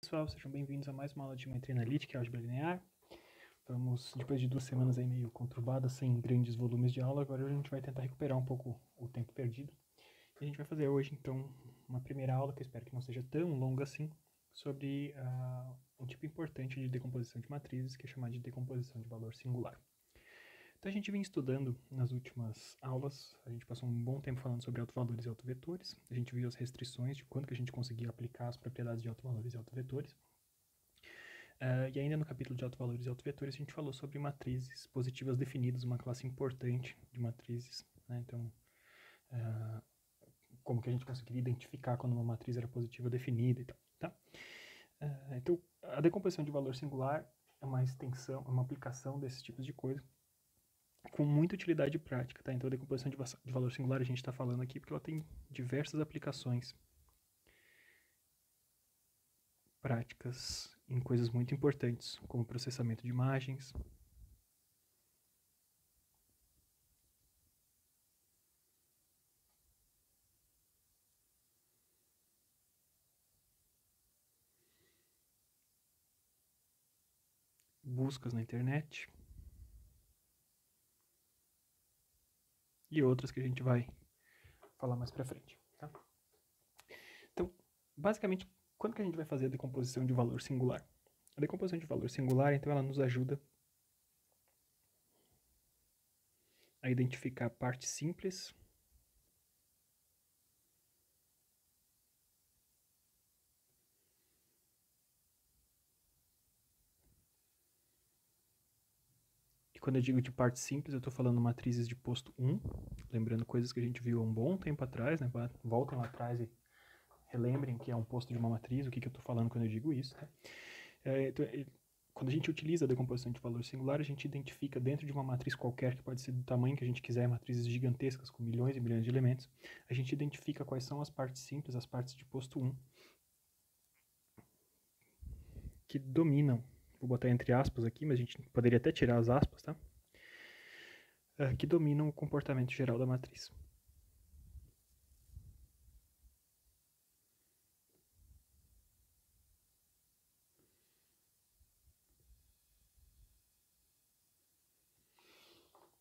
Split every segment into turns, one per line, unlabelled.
Pessoal, sejam bem-vindos a mais uma aula de Geometria Analítica e Álgebra Linear. Vamos, depois de 2 semanas aí meio conturbadas, sem grandes volumes de aula, agora a gente vai tentar recuperar um pouco o tempo perdido. E a gente vai fazer hoje, então, uma primeira aula, que eu espero que não seja tão longa assim, sobre um tipo importante de decomposição de matrizes, que é chamado de decomposição de valor singular. Então a gente vem estudando nas últimas aulas, a gente passou um bom tempo falando sobre autovalores e autovetores, a gente viu as restrições de quanto que a gente conseguia aplicar as propriedades de autovalores e autovetores. E ainda no capítulo de autovalores e autovetores a gente falou sobre matrizes positivas definidas, uma classe importante de matrizes, né? Então, como que a gente conseguiria identificar quando uma matriz era positiva definida e tal, tá? Então, a decomposição de valor singular é uma extensão, é uma aplicação desses tipos de coisa com muita utilidade prática, tá? Então, a decomposição de valor singular a gente está falando aqui porque ela tem diversas aplicações práticas em coisas muito importantes, como processamento de imagens, buscas na internet e outras que a gente vai falar mais pra frente, tá? Então, basicamente, quando que a gente vai fazer a decomposição de valor singular? A decomposição de valor singular, então, ela nos ajuda a identificar partes simples e quando eu digo de partes simples, eu estou falando matrizes de posto 1, lembrando coisas que a gente viu há um bom tempo atrás, né? Voltem lá atrás e relembrem que é um posto de uma matriz, o que eu estou falando quando eu digo isso, tá? Então, quando a gente utiliza a decomposição de valor singular, a gente identifica dentro de uma matriz qualquer, que pode ser do tamanho que a gente quiser, matrizes gigantescas com milhões e milhões de elementos, a gente identifica quais são as partes simples, as partes de posto 1, que dominam, vou botar entre aspas aqui, mas a gente poderia até tirar as aspas, tá? Que dominam o comportamento geral da matriz.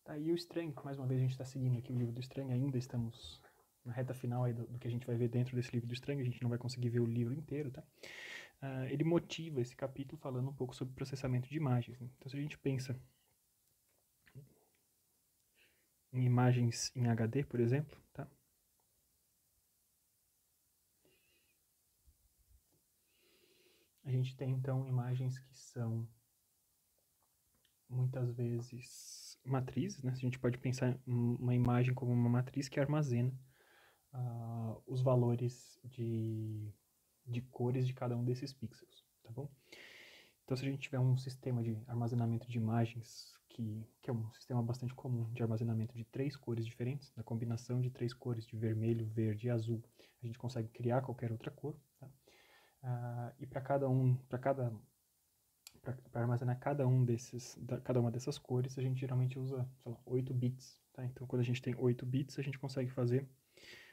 Tá, e o Strang, mais uma vez a gente está seguindo aqui o livro do Strang, ainda estamos na reta final aí do que a gente vai ver dentro desse livro do Strang, a gente não vai conseguir ver o livro inteiro, tá? Ele motiva esse capítulo falando um pouco sobre processamento de imagens, né? Então, se a gente pensa em imagens em HD, por exemplo, tá? A gente tem, então, imagens que são muitas vezes matrizes, né? A gente pode pensar uma imagem como uma matriz que armazena os valores de cores de cada um desses pixels, tá bom? Então, se a gente tiver um sistema de armazenamento de imagens, que é um sistema bastante comum de armazenamento de 3 cores diferentes, da combinação de 3 cores de vermelho, verde e azul, a gente consegue criar qualquer outra cor, tá? E para armazenar cada uma dessas cores, a gente geralmente usa, sei lá, 8 bits, tá? Então, quando a gente tem 8 bits, a gente consegue fazer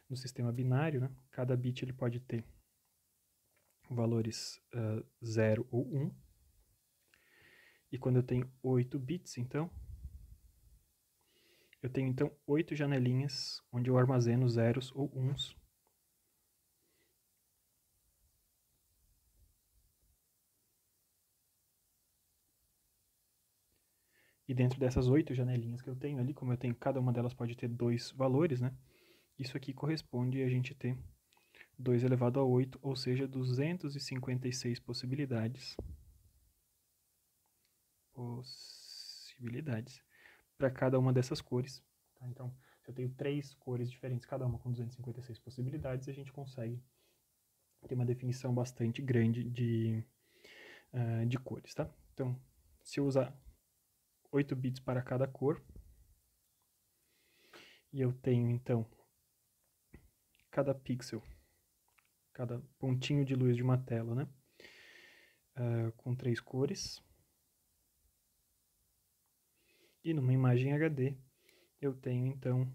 no sistema binário, né? Cada bit ele pode ter valores 0 ou 1. E quando eu tenho 8 bits, então, eu tenho então 8 janelinhas onde eu armazeno zeros ou uns. E dentro dessas 8 janelinhas que eu tenho ali, como eu tenho, cada uma delas pode ter 2 valores, né? Isso aqui corresponde a gente ter 2 elevado a 8, ou seja, 256 possibilidades para cada uma dessas cores. Tá? Então, se eu tenho 3 cores diferentes, cada uma com 256 possibilidades, a gente consegue ter uma definição bastante grande de cores. Tá? Então, se eu usar 8 bits para cada cor, e eu tenho então cada pixel, cada pontinho de luz de uma tela, né? Com 3 cores. E numa imagem HD, eu tenho então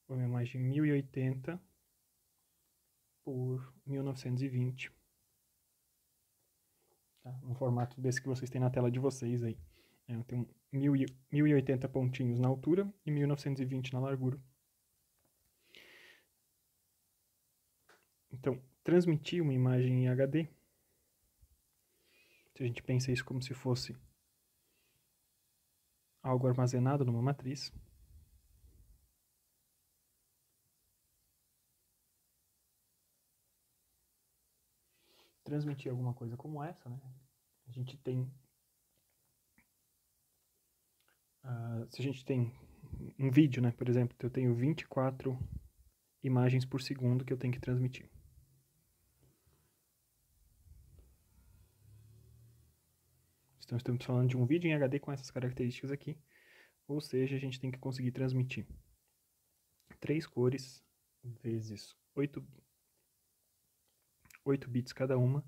uma imagem 1080 por 1920 tá? Um formato desse que vocês têm na tela de vocês aí. Eu tenho 1080 pontinhos na altura e 1920 na largura. Então, transmitir uma imagem em HD, se a gente pensa isso como se fosse algo armazenado numa matriz, transmitir alguma coisa como essa, né? A gente tem, se a gente tem um vídeo, né, por exemplo, eu tenho 24 imagens por segundo que eu tenho que transmitir. Então, estamos falando de um vídeo em HD com essas características aqui, ou seja, a gente tem que conseguir transmitir 3 cores vezes 8 bits cada uma,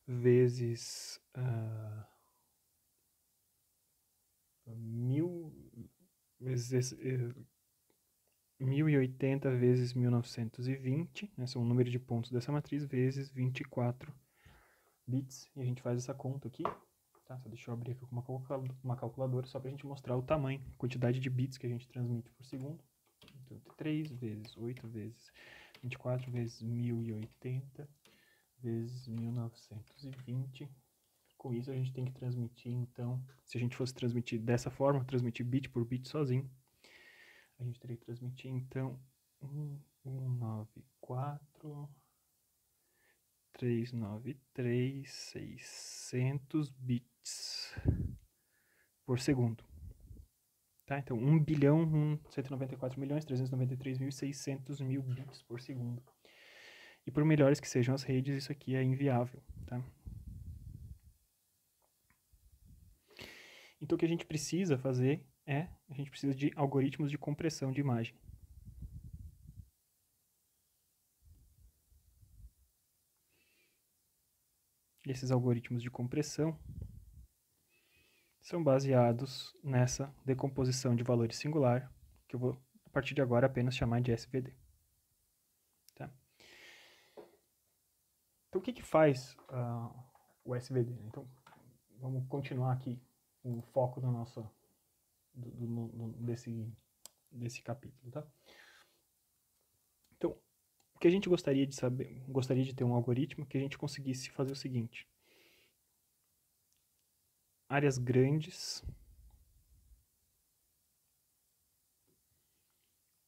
vezes 1080 vezes 1920, né, são o número de pontos dessa matriz, vezes 24 bits, e a gente faz essa conta aqui, tá? Só deixa eu abrir aqui com uma calculadora, só para a gente mostrar o tamanho, a quantidade de bits que a gente transmite por segundo. Então, 3 vezes 8 vezes 24 vezes 1080 vezes 1920. Com isso a gente tem que transmitir, então, se a gente fosse transmitir dessa forma, transmitir bit por bit sozinho, a gente teria que transmitir, então, 600 bits por segundo. Tá? Então, 1.194.393.600 bits por segundo. E por melhores que sejam as redes, isso aqui é inviável, tá? Então, o que a gente precisa fazer a gente precisa de algoritmos de compressão de imagem. E esses algoritmos de compressão são baseados nessa decomposição de valores singular, que eu vou, a partir de agora, apenas chamar de SVD. Tá? Então, o que faz o SVD? Então, vamos continuar aqui o foco do nosso, desse capítulo. Tá? Então, o que a gente gostaria de saber, gostaria de ter um algoritmo que a gente conseguisse fazer o seguinte: áreas grandes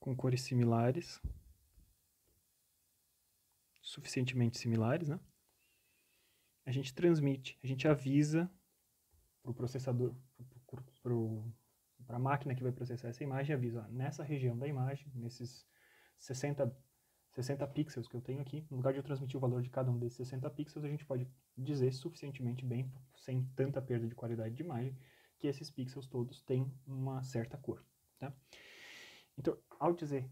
com cores similares, suficientemente similares, né? A gente transmite, a gente avisa para o processador, para a máquina que vai processar essa imagem, avisa, ó, nessa região da imagem, nesses 60 pixels que eu tenho aqui, no lugar de eu transmitir o valor de cada um desses 60 pixels, a gente pode dizer suficientemente bem, sem tanta perda de qualidade de imagem, que esses pixels todos têm uma certa cor. Tá? Então, ao dizer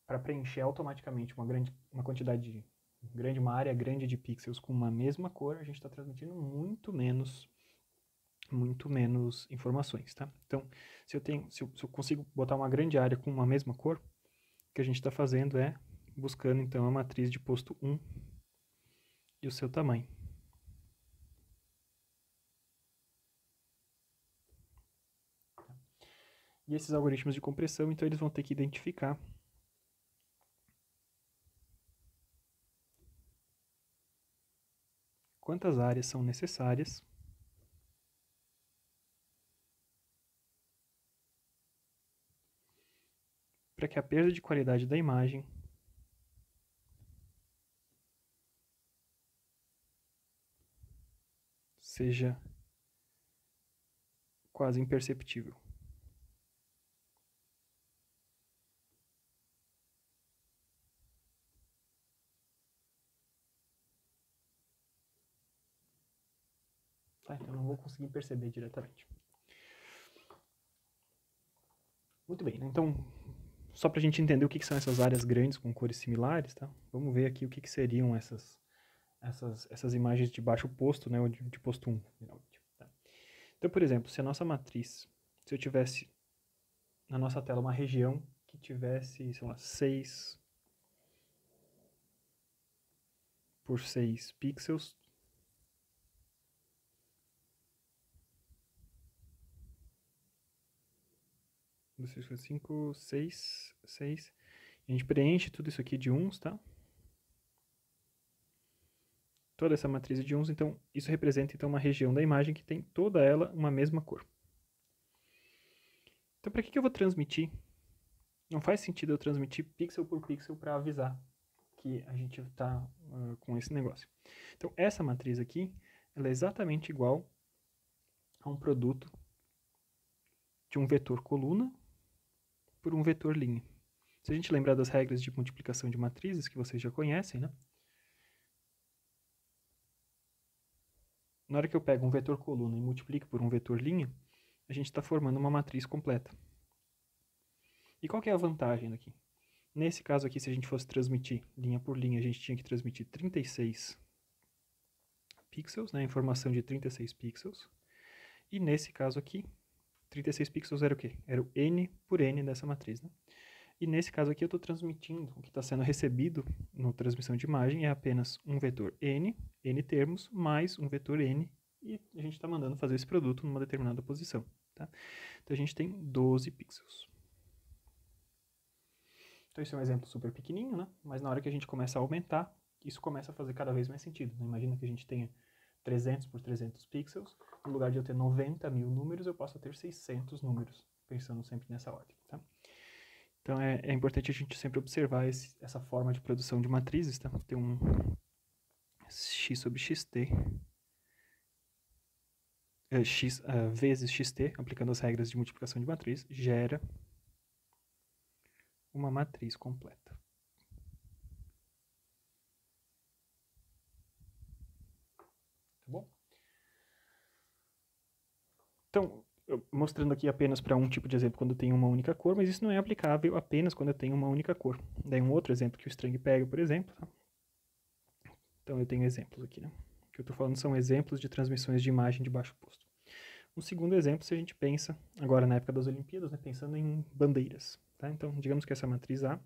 para preencher automaticamente uma área grande de pixels com uma mesma cor, a gente está transmitindo muito menos informações, tá? Então, se eu consigo botar uma grande área com uma mesma cor, o que a gente está fazendo é buscando, então, a matriz de posto 1 e o seu tamanho. E esses algoritmos de compressão, então, eles vão ter que identificar quantas áreas são necessárias para que a perda de qualidade da imagem seja quase imperceptível. Tá? Então, eu não vou conseguir perceber diretamente. Muito bem, então, só para a gente entender o que são essas áreas grandes com cores similares, tá? Vamos ver aqui o que seriam essas imagens de baixo posto, né, ou de posto 1, geralmente. Tá? Então, por exemplo, se a nossa matriz, se eu tivesse na nossa tela uma região que tivesse, sei lá, 6 por 6 pixels, 2, 3, 4, 5, 6, 6. A gente preenche tudo isso aqui de uns, tá? Toda essa matriz de uns, então isso representa então uma região da imagem que tem toda ela uma mesma cor. Então para que eu vou transmitir? Não faz sentido eu transmitir pixel por pixel para avisar que a gente está com esse negócio. Então essa matriz aqui, ela é exatamente igual a um produto de um vetor coluna por um vetor linha. Se a gente lembrar das regras de multiplicação de matrizes, que vocês já conhecem, né? Na hora que eu pego um vetor coluna e multiplico por um vetor linha, a gente está formando uma matriz completa. E qual que é a vantagem daqui? Nesse caso aqui, se a gente fosse transmitir linha por linha, a gente tinha que transmitir 36 pixels, né? Informação de 36 pixels. E nesse caso aqui, 36 pixels era o quê? Era o n por n dessa matriz, né? E nesse caso aqui eu estou transmitindo, o que está sendo recebido na transmissão de imagem é apenas um vetor n, n termos, mais um vetor n, e a gente está mandando fazer esse produto numa determinada posição, tá? Então a gente tem 12 pixels. Então esse é um exemplo super pequenininho, né? Mas na hora que a gente começa a aumentar, isso começa a fazer cada vez mais sentido, né? Imagina que a gente tenha 300 por 300 pixels, no lugar de eu ter 90 mil números, eu posso ter 600 números, pensando sempre nessa ordem, tá? Então é importante a gente sempre observar essa forma de produção de matrizes, tá? Tem um x sobre xt, x vezes xt, aplicando as regras de multiplicação de matriz, gera uma matriz completa. Tá bom? Então, mostrando aqui apenas para um tipo de exemplo quando eu tenho uma única cor, mas isso não é aplicável apenas quando eu tenho uma única cor. Daí um outro exemplo que o Strang pega, por exemplo. Tá? Então eu tenho exemplos aqui, né? O que eu estou falando são exemplos de transmissões de imagem de baixo posto. Um segundo exemplo, se a gente pensa, agora na época das Olimpíadas, né, pensando em bandeiras. Tá? Então, digamos que essa matriz A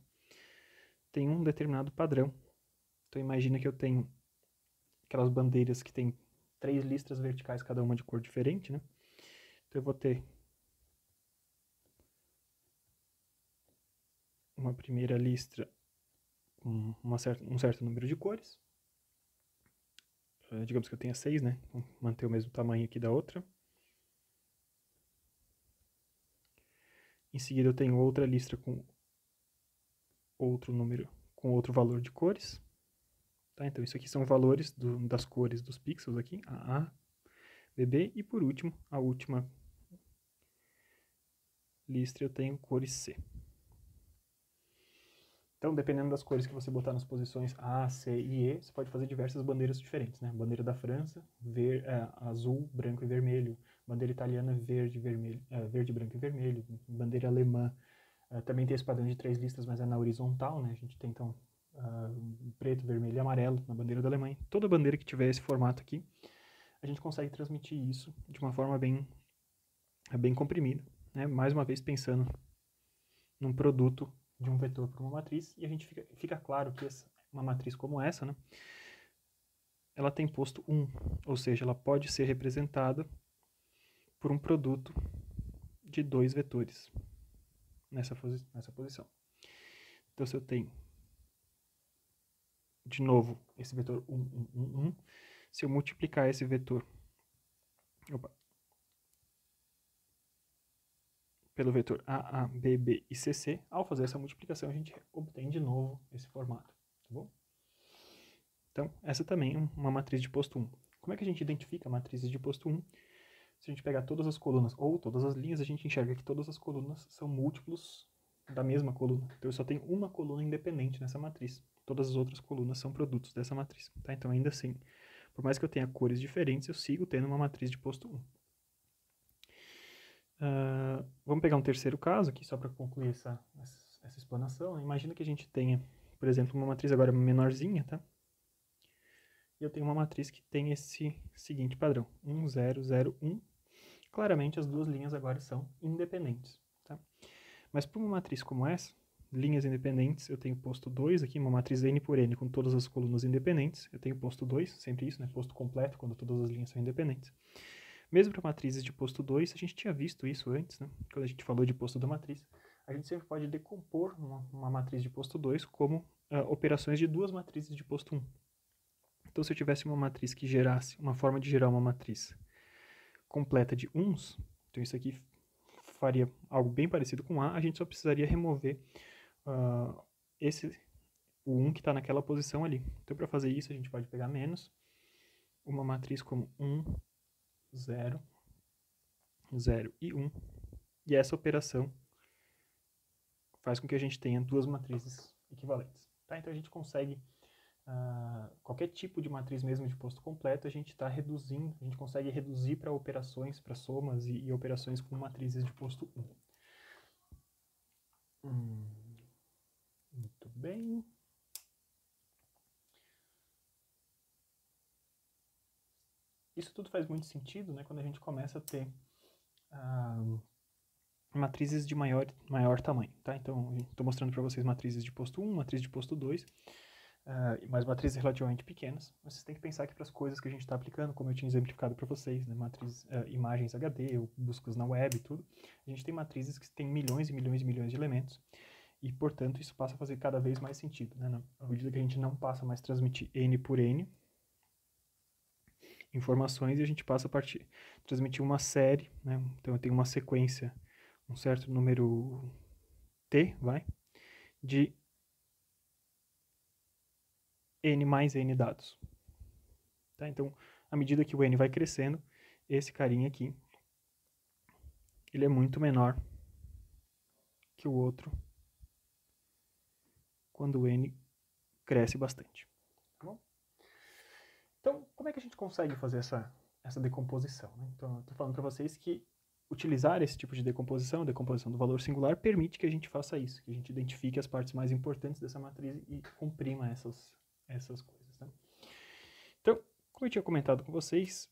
tem um determinado padrão. Então imagina que eu tenho aquelas bandeiras que tem 3 listras verticais, cada uma de cor diferente, né? Então eu vou ter uma primeira listra com um certo número de cores. Digamos que eu tenha 6, né? Vou manter o mesmo tamanho aqui da outra. Em seguida eu tenho outra listra com outro número, com outro valor de cores. Tá? Então isso aqui são valores das cores dos pixels aqui, AA, BB, e por último, a última listra eu tenho cores C. Então, dependendo das cores que você botar nas posições A, C e E, você pode fazer diversas bandeiras diferentes, né? Bandeira da França, azul, branco e vermelho. Bandeira italiana, verde, vermelho, verde, branco e vermelho. Bandeira alemã, também tem esse padrão de 3 listras, mas é na horizontal, né? A gente tem, então, preto, vermelho e amarelo na bandeira da Alemanha. Toda bandeira que tiver esse formato aqui, a gente consegue transmitir isso de uma forma bem comprimida, né? Mais uma vez pensando num produto de um vetor para uma matriz, e a gente fica claro que uma matriz como essa, né, ela tem posto 1, ou seja, ela pode ser representada por um produto de 2 vetores nessa posição. Então, se eu tenho, de novo, esse vetor 1, 1, 1, 1, se eu multiplicar esse vetor pelo vetor AA, BB e CC, ao fazer essa multiplicação a gente obtém de novo esse formato, tá bom? Então, essa também é uma matriz de posto 1. Como é que a gente identifica matrizes de posto 1? Se a gente pegar todas as colunas ou todas as linhas, a gente enxerga que todas as colunas são múltiplos da mesma coluna. Então, eu só tenho uma coluna independente nessa matriz. Todas as outras colunas são produtos dessa matriz. Tá? Então, ainda assim, por mais que eu tenha cores diferentes, eu sigo tendo uma matriz de posto 1. Vamos pegar um terceiro caso aqui, só para concluir essa explanação. Imagina que a gente tenha, por exemplo, uma matriz agora menorzinha, tá? E eu tenho uma matriz que tem esse seguinte padrão, 1, 0, 0, 1. Claramente as duas linhas agora são independentes, tá? Mas para uma matriz como essa, linhas independentes, eu tenho posto 2 aqui, uma matriz n por n com todas as colunas independentes. Eu tenho posto 2, sempre isso, né? Posto completo, quando todas as linhas são independentes. Mesmo para matrizes de posto 2, a gente tinha visto isso antes, né? Quando a gente falou de posto da matriz, a gente sempre pode decompor uma matriz de posto 2 como operações de duas matrizes de posto 1. Então, se eu tivesse uma matriz que gerasse, uma forma de gerar uma matriz completa de uns, então isso aqui faria algo bem parecido com A, a gente só precisaria remover o 1 que está naquela posição ali. Então, para fazer isso, a gente pode pegar menos uma matriz como 1, 0, 0 e 1. E essa operação faz com que a gente tenha duas matrizes equivalentes. Tá? Então, a gente consegue, qualquer tipo de matriz mesmo de posto completo, a gente está reduzindo, a gente consegue reduzir para operações, para somas e operações com matrizes de posto 1. Muito bem. Isso tudo faz muito sentido, né, quando a gente começa a ter matrizes de maior tamanho, tá? Então, estou mostrando para vocês matrizes de posto 1, matriz de posto 2, mas matrizes relativamente pequenas. Mas vocês têm que pensar que para as coisas que a gente está aplicando, como eu tinha exemplificado para vocês, né, matrizes, imagens HD, ou buscas na web e tudo, a gente tem matrizes que têm milhões e milhões e milhões de elementos, e, portanto, isso passa a fazer cada vez mais sentido, né? À medida que a gente não passa mais a transmitir N por N informações, e a gente passa a transmitir uma série, né? Então eu tenho uma sequência, um certo número T, de N mais N dados. Tá? Então, à medida que o N vai crescendo, esse carinha aqui, ele é muito menor que o outro quando o N cresce bastante. Tá bom? Então, como é que a gente consegue fazer essa decomposição? Né? Então, eu estou falando para vocês que utilizar esse tipo de decomposição, decomposição do valor singular, permite que a gente faça isso, que a gente identifique as partes mais importantes dessa matriz e comprima essas coisas. Né? Então, como eu tinha comentado com vocês,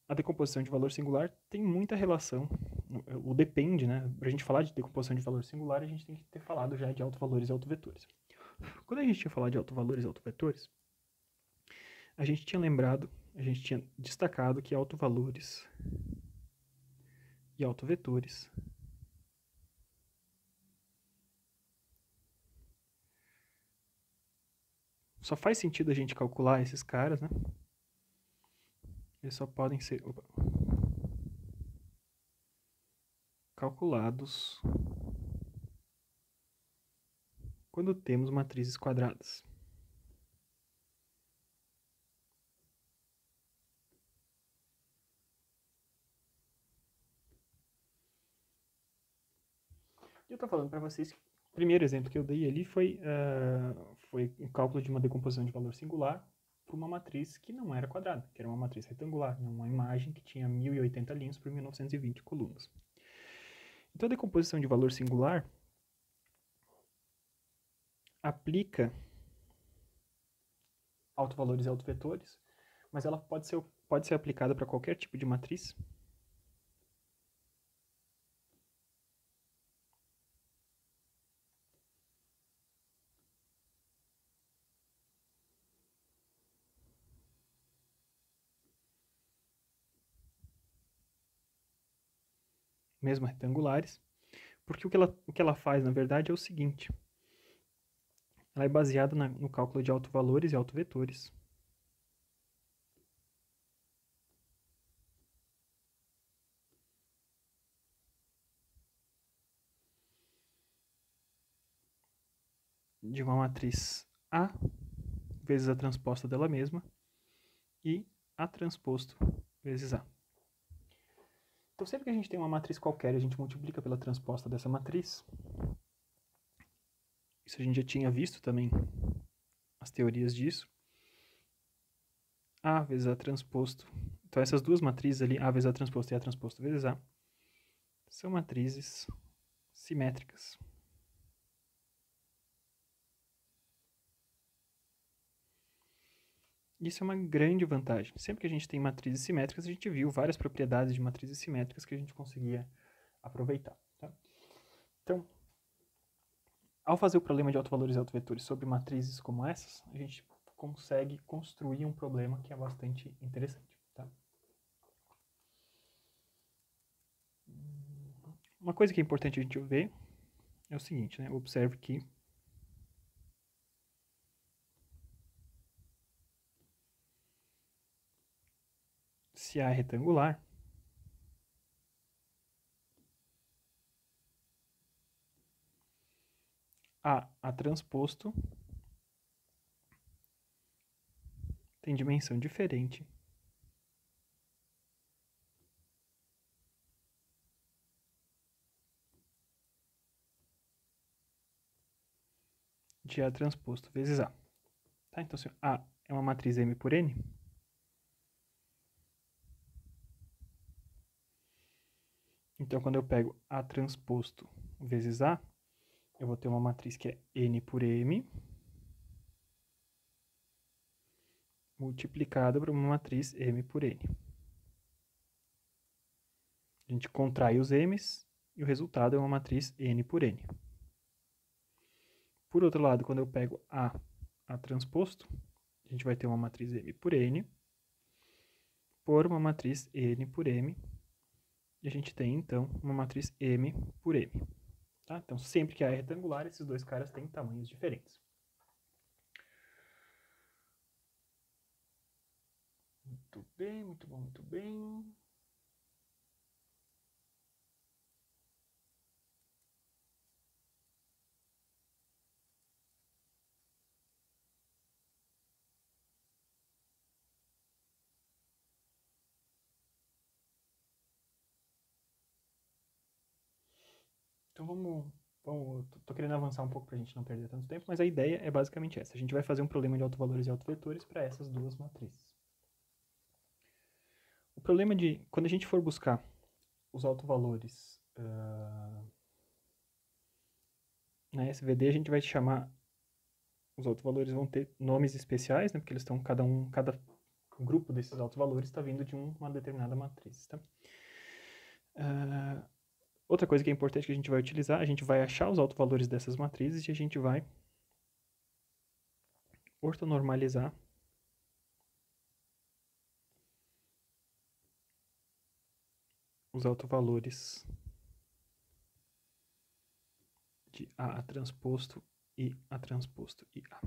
a decomposição de valor singular tem muita relação, o depende, né? Para a gente falar de decomposição de valor singular, a gente tem que ter falado já de autovalores e autovetores. Quando a gente tinha falado de autovalores e autovetores, a gente tinha destacado que autovalores e autovetores só faz sentido a gente calcular esses caras, né? Eles só podem ser calculados quando temos matrizes quadradas. Eu estou falando para vocês que o primeiro exemplo que eu dei ali foi um cálculo de uma decomposição de valor singular para uma matriz que não era quadrada, que era uma matriz retangular, uma imagem que tinha 1080 linhas por 1920 colunas. Então, a decomposição de valor singular aplica autovalores e autovetores, mas ela pode ser aplicada para qualquer tipo de matriz. Mesmo retangulares, porque o que ela faz, na verdade, é o seguinte. Ela é baseada no cálculo de autovalores e autovetores. De uma matriz A vezes a transposta dela mesma e A transposto vezes A. Então, sempre que a gente tem uma matriz qualquer e a gente multiplica pela transposta dessa matriz, isso a gente já tinha visto também as teorias disso, A vezes A transposto. Então, essas duas matrizes ali, A vezes A transposto e A transposto vezes A, são matrizes simétricas. Isso é uma grande vantagem. Sempre que a gente tem matrizes simétricas, a gente viu várias propriedades de matrizes simétricas que a gente conseguia aproveitar. Tá? Então, ao fazer o problema de autovalores e autovetores sobre matrizes como essas, a gente consegue construir um problema que é bastante interessante. Tá? uma coisa que é importante a gente ver é o seguinte, né? Observe que se A é retangular, A transposto tem dimensão diferente de A transposto vezes A. Tá? Então, se A é uma matriz M por N, então quando eu pego A transposto vezes A, eu vou ter uma matriz que é N por M, multiplicada por uma matriz M por N. A gente contrai os M's e o resultado é uma matriz N por N. Por outro lado, quando eu pego A transposto, a gente vai ter uma matriz M por N por uma matriz N por M, e a gente tem, então, uma matriz M por M. Tá? Então, sempre que A é retangular, esses dois caras têm tamanhos diferentes. Muito bem, muito bom, muito bem. Então tô querendo avançar um pouco para a gente não perder tanto tempo, mas a ideia é basicamente essa. A gente vai fazer um problema de autovalores e autovetores para essas duas matrizes. O problema de, quando a gente for buscar os autovalores na SVD, a gente vai chamar, os autovalores vão ter nomes especiais, né, porque eles estão, cada grupo desses autovalores está vindo de uma determinada matriz, tá? Outra coisa que é importante que a gente vai utilizar, a gente vai achar os autovalores dessas matrizes e a gente vai ortonormalizar os autovalores de A transposto e A transposto e A.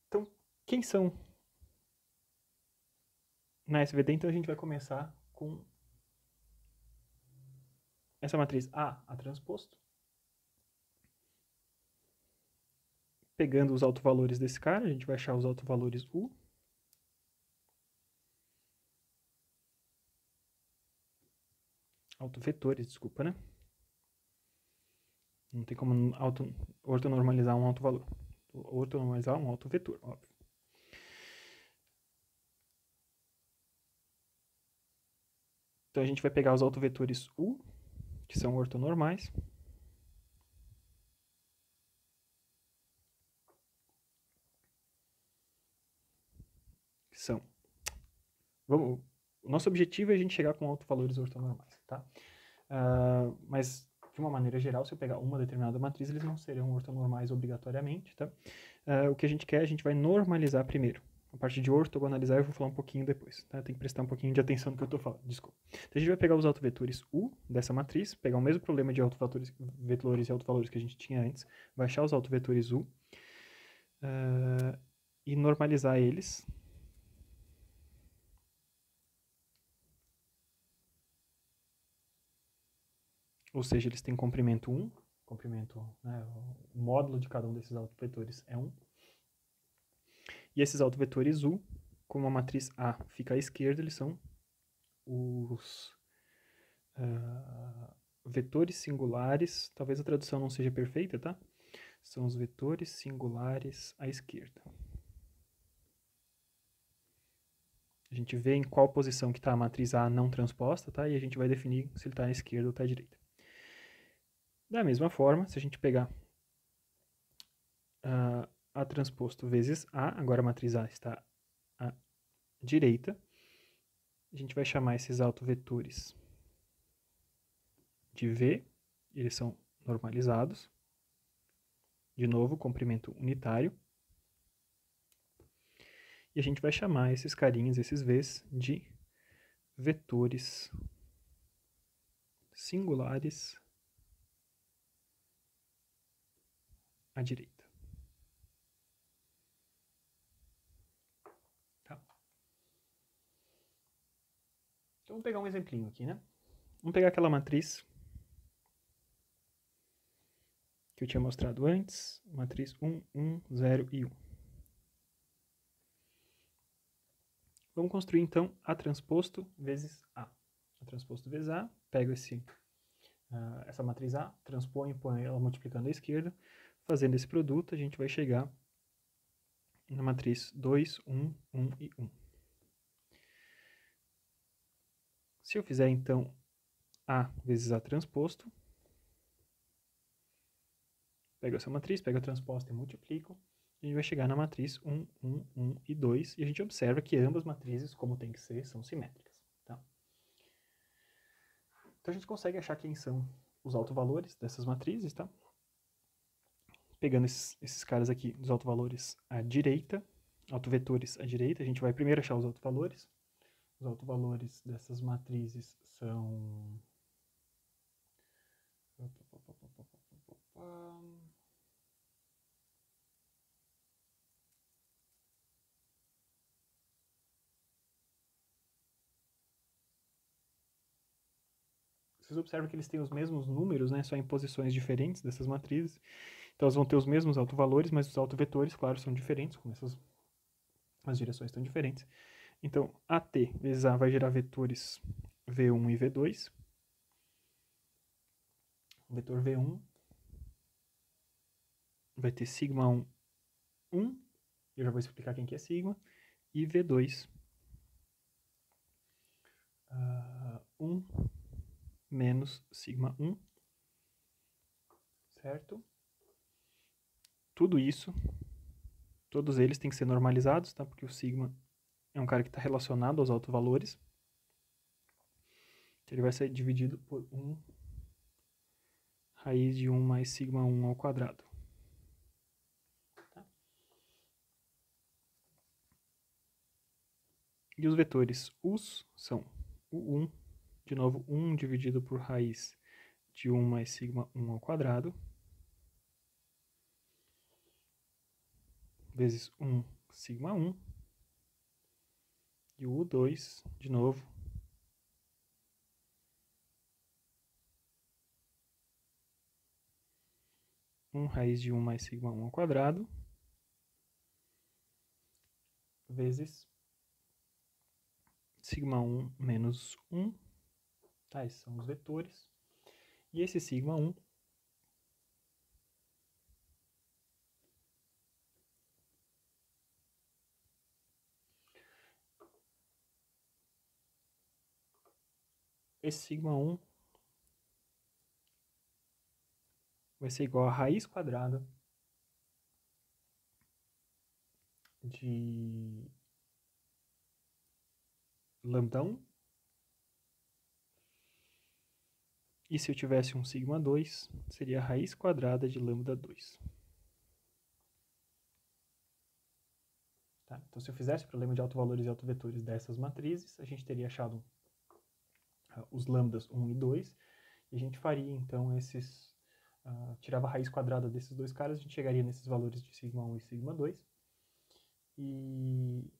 Então, quem são na SVD? Então a gente vai começar com essa matriz A transposto, pegando os autovalores desse cara, a gente vai achar os autovalores U, autovetores, desculpa, né? Não tem como ortonormalizar um autovalor. Ortonormalizar um autovetor, óbvio. Então a gente vai pegar os autovetores U, que são ortonormais, que são... o nosso objetivo é a gente chegar com autovalores ortonormais, tá? Mas, de uma maneira geral, se eu pegar uma determinada matriz, eles não serão ortonormais obrigatoriamente, tá? O que a gente quer, a gente vai normalizar primeiro. A parte de ortogonalizar eu vou falar um pouquinho depois, tá? Tem que prestar um pouquinho de atenção no que eu estou falando, desculpa. Então, a gente vai pegar os autovetores U dessa matriz, pegar o mesmo problema de autovetores e autovalores que a gente tinha antes, vai achar os autovetores U e normalizar eles. Ou seja, eles têm comprimento 1, né, o módulo de cada um desses autovetores é 1. E esses autovetores U, como a matriz A fica à esquerda, eles são os vetores singulares, talvez a tradução não seja perfeita, tá? São os vetores singulares à esquerda. A gente vê em qual posição que está a matriz A não transposta, tá? E a gente vai definir se ele está à esquerda ou está à direita. Da mesma forma, se a gente pegar A transposto vezes A, agora a matriz A está à direita, a gente vai chamar esses autovetores de V, eles são normalizados. De novo, comprimento unitário. E a gente vai chamar esses carinhas, esses V's, de vetores singulares à direita. Tá? Então, vamos pegar um exemplinho aqui, né? Vamos pegar aquela matriz que eu tinha mostrado antes, matriz 1, 1, 0 e 1. Vamos construir, então, A transposto vezes A. A transposto vezes A, pego essa matriz A, transponho, põe ela multiplicando à esquerda. Fazendo esse produto, a gente vai chegar na matriz 2, 1, 1 e 1. Se eu fizer, então, A vezes A transposto, pego essa matriz, pego a transposta e multiplico, a gente vai chegar na matriz 1, 1, 1 e 2, e a gente observa que ambas matrizes, como tem que ser, são simétricas. Tá? Então a gente consegue achar quem são os autovalores dessas matrizes, tá? Pegando esses caras aqui, os autovalores à direita, autovetores à direita, a gente vai primeiro achar os autovalores. Os autovalores dessas matrizes são... Vocês observam que eles têm os mesmos números, né, só em posições diferentes dessas matrizes. Então elas vão ter os mesmos autovalores, mas os autovetores, claro, são diferentes, como as direções estão diferentes. Então, AT vezes A vai gerar vetores V1 e V2. O vetor V1 vai ter sigma 1, 1. Eu já vou explicar quem que é sigma. E V2, 1 menos sigma 1. Certo? Tudo isso, todos eles têm que ser normalizados, tá? Porque o sigma é um cara que está relacionado aos autovalores. Então, ele vai ser dividido por 1 raiz de 1 mais sigma 1 ao quadrado. Tá? E os vetores us são o 1, de novo 1 dividido por raiz de 1 mais sigma 1 ao quadrado, vezes 1 sigma 1, e o U2, de novo, raiz de 1 mais sigma 1 ao quadrado, vezes sigma 1 menos 1, tá? Esses são os vetores. E esse sigma 1 vai ser igual a raiz quadrada de lambda 1. E se eu tivesse um sigma 2, seria a raiz quadrada de lambda 2. Tá? Então, se eu fizesse o problema de autovalores e autovetores dessas matrizes, a gente teria achado os lambdas 1 e 2, e a gente faria, então, tirava a raiz quadrada desses dois caras, a gente chegaria nesses valores de sigma 1 e sigma 2. E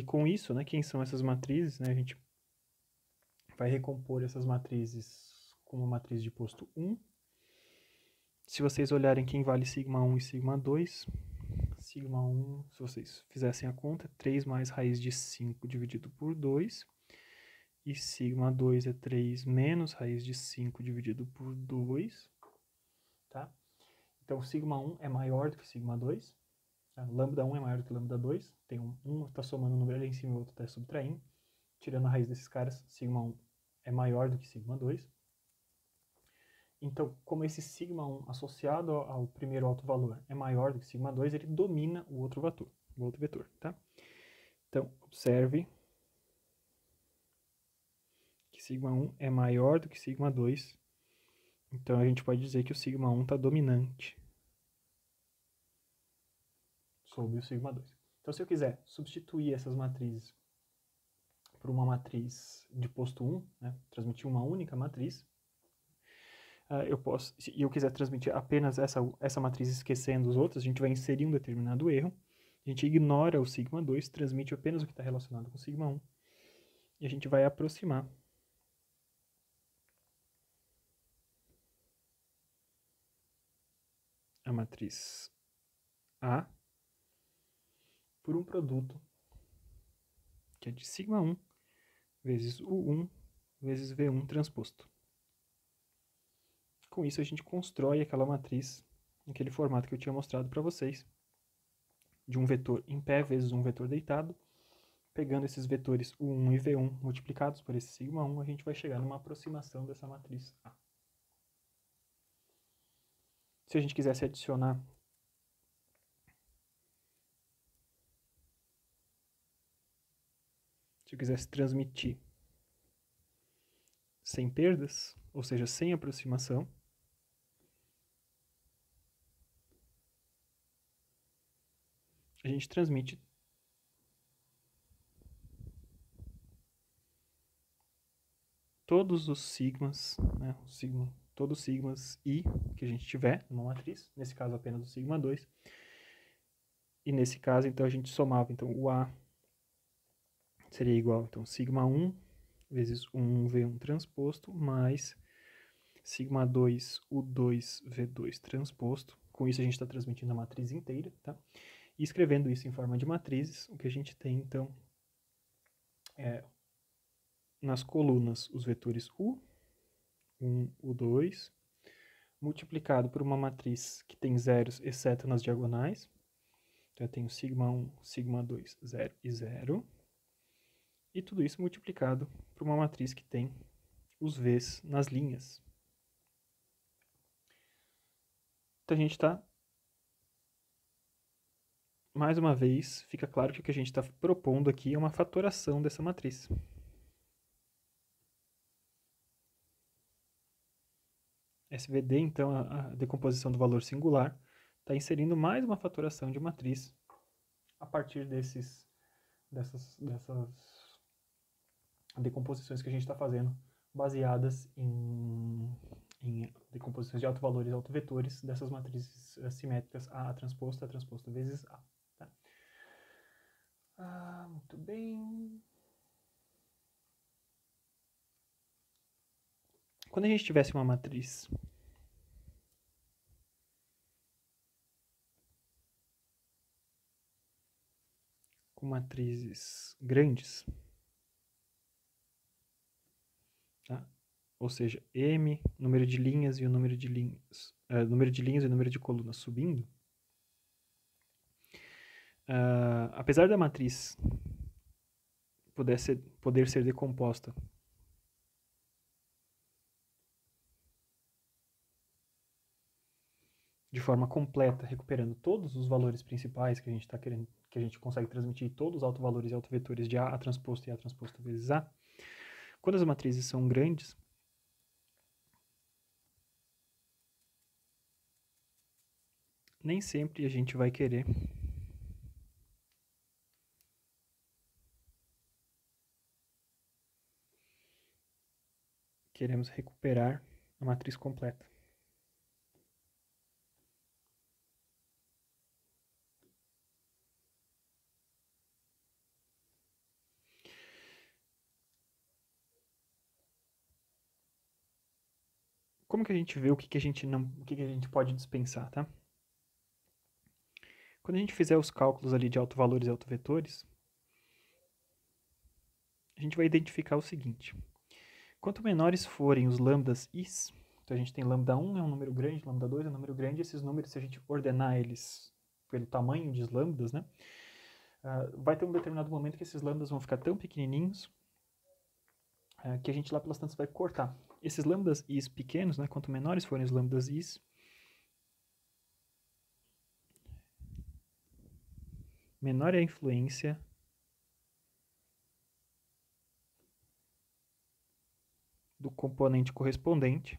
com isso, né, quem são essas matrizes? Né, a gente vai recompor essas matrizes com uma matriz de posto 1. Se vocês olharem quem vale sigma 1 e sigma 2, sigma 1, se vocês fizessem a conta, 3 mais raiz de 5 dividido por 2. E sigma 2 é 3 menos raiz de 5 dividido por 2. Tá? Então, sigma 1 é maior do que sigma 2. Tá? Lambda 1 é maior do que lambda 2. Tem um está somando o número ali em cima e o outro está subtraindo. Tirando a raiz desses caras, sigma 1 é maior do que sigma 2. Então, como esse sigma 1 associado ao primeiro autovalor é maior do que sigma 2, ele domina o outro vetor, tá? Então, observe que sigma 1 é maior do que sigma 2. Então, a gente pode dizer que o sigma 1 está dominante sobre o sigma 2. Então, se eu quiser substituir essas matrizes por uma matriz de posto 1, né, transmitir uma única matriz, se eu quiser transmitir apenas essa matriz esquecendo os outros, a gente vai inserir um determinado erro, a gente ignora o sigma 2, transmite apenas o que está relacionado com o sigma 1, e a gente vai aproximar a matriz A por um produto que é de sigma 1 vezes U1 vezes V1 transposto. Com isso, a gente constrói aquela matriz naquele formato que eu tinha mostrado para vocês, de um vetor em pé vezes um vetor deitado. Pegando esses vetores U1 e V1 multiplicados por esse sigma 1, a gente vai chegar numa aproximação dessa matriz A. Se a gente quisesse adicionar se eu quisesse transmitir sem perdas, ou seja, sem aproximação, a gente transmite todos os sigmas, né, todos os sigmas I que a gente tiver numa matriz, nesse caso apenas o sigma 2, e nesse caso, então, a gente somava, então, o A seria igual, então, sigma 1 vezes 1V1 transposto, mais sigma 2 U2V2 transposto. Com isso, a gente está transmitindo a matriz inteira, tá? E escrevendo isso em forma de matrizes, o que a gente tem, então, é nas colunas os vetores U1, U2, multiplicado por uma matriz que tem zeros, exceto nas diagonais. Então, eu tenho sigma 1, sigma 2, 0 e 0. E tudo isso multiplicado por uma matriz que tem os V's nas linhas. Então, a gente está... Mais uma vez, fica claro que o que a gente está propondo aqui é uma fatoração dessa matriz. SVD, então, a decomposição do valor singular, está inserindo mais uma fatoração de matriz a partir dessas decomposições que a gente está fazendo, baseadas em decomposições de autovalores e autovetores dessas matrizes simétricas A transposto vezes A. Tá? Muito bem. Quando a gente tivesse uma matriz com matrizes grandes, tá? Ou seja, M, número de linhas e o número de linhas, número de linhas e o número de colunas subindo, apesar da matriz poder ser decomposta de forma completa, recuperando todos os valores principais que a gente está querendo, que a gente consegue transmitir todos os autovalores e autovetores de A transposto e A transposto vezes A. Quando as matrizes são grandes, nem sempre a gente vai queremos recuperar a matriz completa. Como que a gente vê o que a gente pode dispensar, tá? Quando a gente fizer os cálculos ali de autovalores e autovetores, a gente vai identificar o seguinte: quanto menores forem os lambdas i's, então a gente tem lambda 1 é um número grande, lambda 2 é um número grande, esses números, se a gente ordenar eles pelo tamanho de lambdas, né, vai ter um determinado momento que esses lambdas vão ficar tão pequenininhos que a gente lá pelas tantas vai cortar. Esses lambdas i's pequenos, né, quanto menores forem os lambdas i's, menor é a influência do componente correspondente,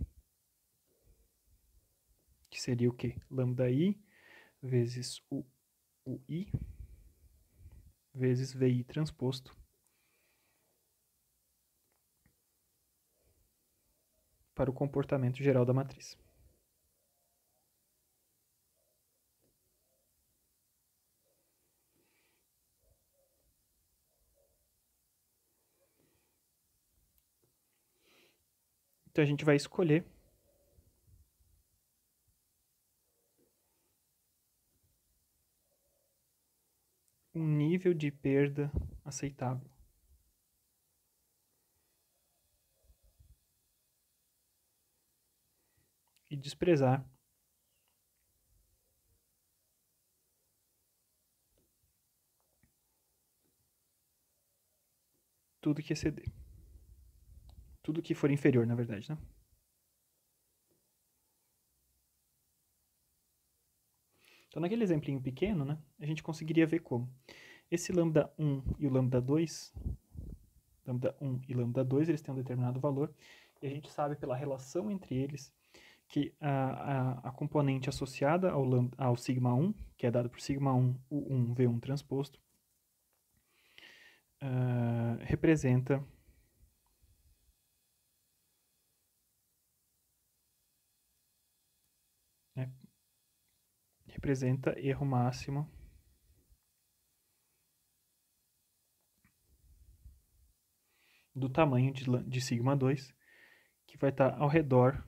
que seria o quê? Lambda i vezes o i vezes vi transposto para o comportamento geral da matriz. Então a gente vai escolher um nível de perda aceitável. E desprezar tudo que exceder. Tudo que for inferior, na verdade, né? Então, naquele exemplinho pequeno, né, a gente conseguiria ver como esse lambda 1 e o lambda 2, eles têm um determinado valor, e a gente sabe pela relação entre eles que a componente associada ao sigma 1, que é dado por sigma 1, U1, V1 transposto, representa erro máximo do tamanho de sigma 2, que vai estar ao redor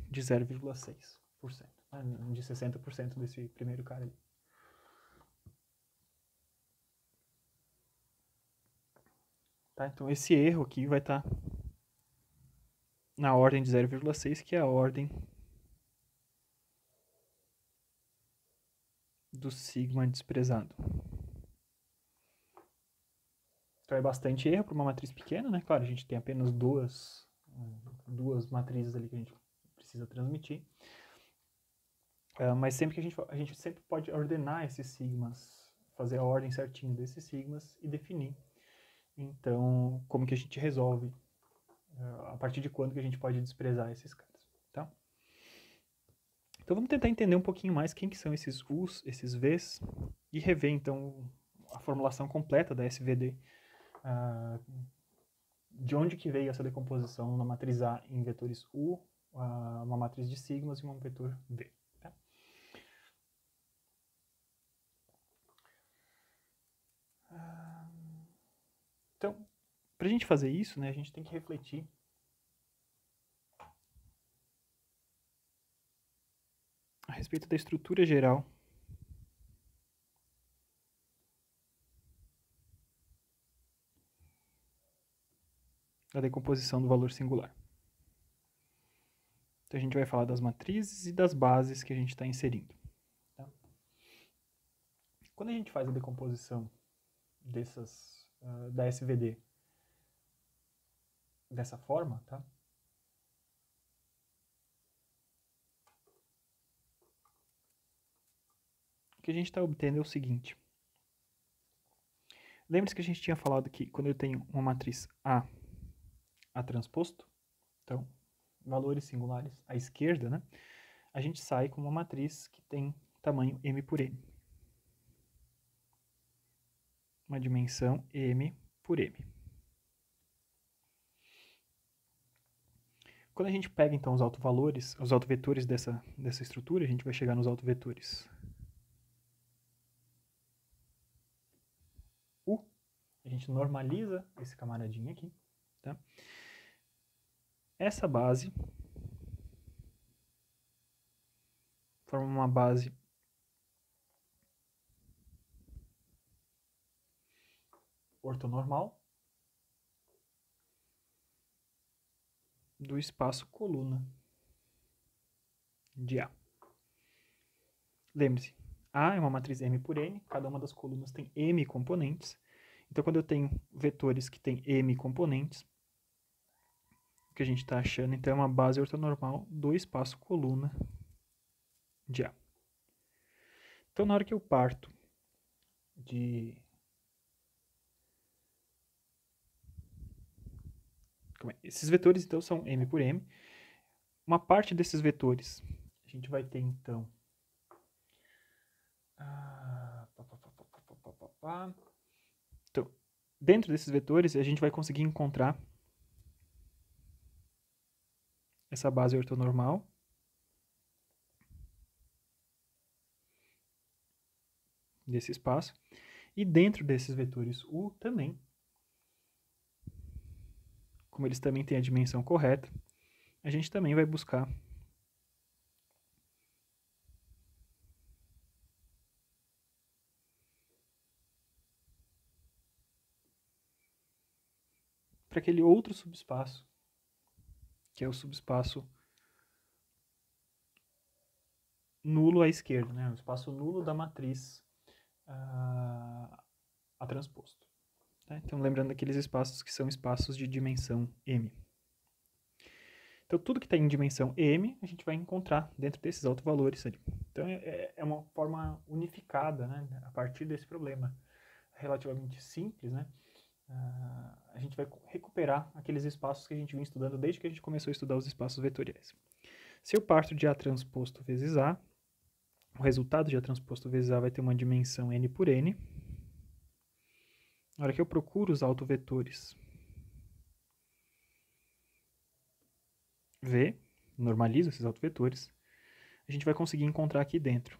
de 0,6%, de 60% desse primeiro cara ali. Tá? Então esse erro aqui vai estar na ordem de 0,6, que é a ordem do sigma desprezado. Então é bastante erro para uma matriz pequena, né? Claro, a gente tem apenas duas matrizes ali que a gente precisa transmitir. Mas sempre que a gente sempre pode ordenar esses sigmas, fazer a ordem certinho desses sigmas e definir. Então, como que a gente resolve, a partir de quando que a gente pode desprezar esses caras, tá? Então vamos tentar entender um pouquinho mais quem que são esses U's, esses V's, e rever então a formulação completa da SVD, de onde que veio essa decomposição na matriz A em vetores U, uma matriz de sigmas e um vetor V. Tá? Então, para a gente fazer isso, né, a gente tem que refletir a respeito da estrutura geral da decomposição do valor singular. Então a gente vai falar das matrizes e das bases que a gente está inserindo. Tá? Quando a gente faz a decomposição da SVD dessa forma, tá? O que a gente está obtendo é o seguinte. Lembre-se que a gente tinha falado que quando eu tenho uma matriz A transposto, então valores singulares à esquerda, né? A gente sai com uma matriz que tem tamanho M por N. Uma dimensão M por M. Quando a gente pega, então, os autovalores, os autovetores dessa estrutura, a gente vai chegar nos autovetores U. A gente normaliza esse camaradinho aqui. Tá? Essa base forma uma base ortonormal do espaço coluna de A. Lembre-se, A é uma matriz M por N, cada uma das colunas tem M componentes. Então, quando eu tenho vetores que têm M componentes, o que a gente está achando, então, é uma base ortonormal do espaço coluna de A. Então, na hora que eu parto de... Esses vetores, então, são M por M. Uma parte desses vetores, a gente vai ter, então... Então, dentro desses vetores, a gente vai conseguir encontrar essa base ortonormal. Desse espaço. E dentro desses vetores U também, como eles também têm a dimensão correta, a gente também vai buscar para aquele outro subespaço, que é o subespaço nulo à esquerda, né? O espaço nulo da matriz a transposto. Tá? Então, lembrando daqueles espaços que são espaços de dimensão M. Então, tudo que está em dimensão M, a gente vai encontrar dentro desses autovalores ali. Então, é uma forma unificada, né? A partir desse problema relativamente simples, né? A gente vai recuperar aqueles espaços que a gente vinha estudando desde que a gente começou a estudar os espaços vetoriais. Se eu parto de A transposto vezes A, o resultado de A transposto vezes A vai ter uma dimensão N por N. Na hora que eu procuro os autovetores V, normalizo esses autovetores, a gente vai conseguir encontrar aqui dentro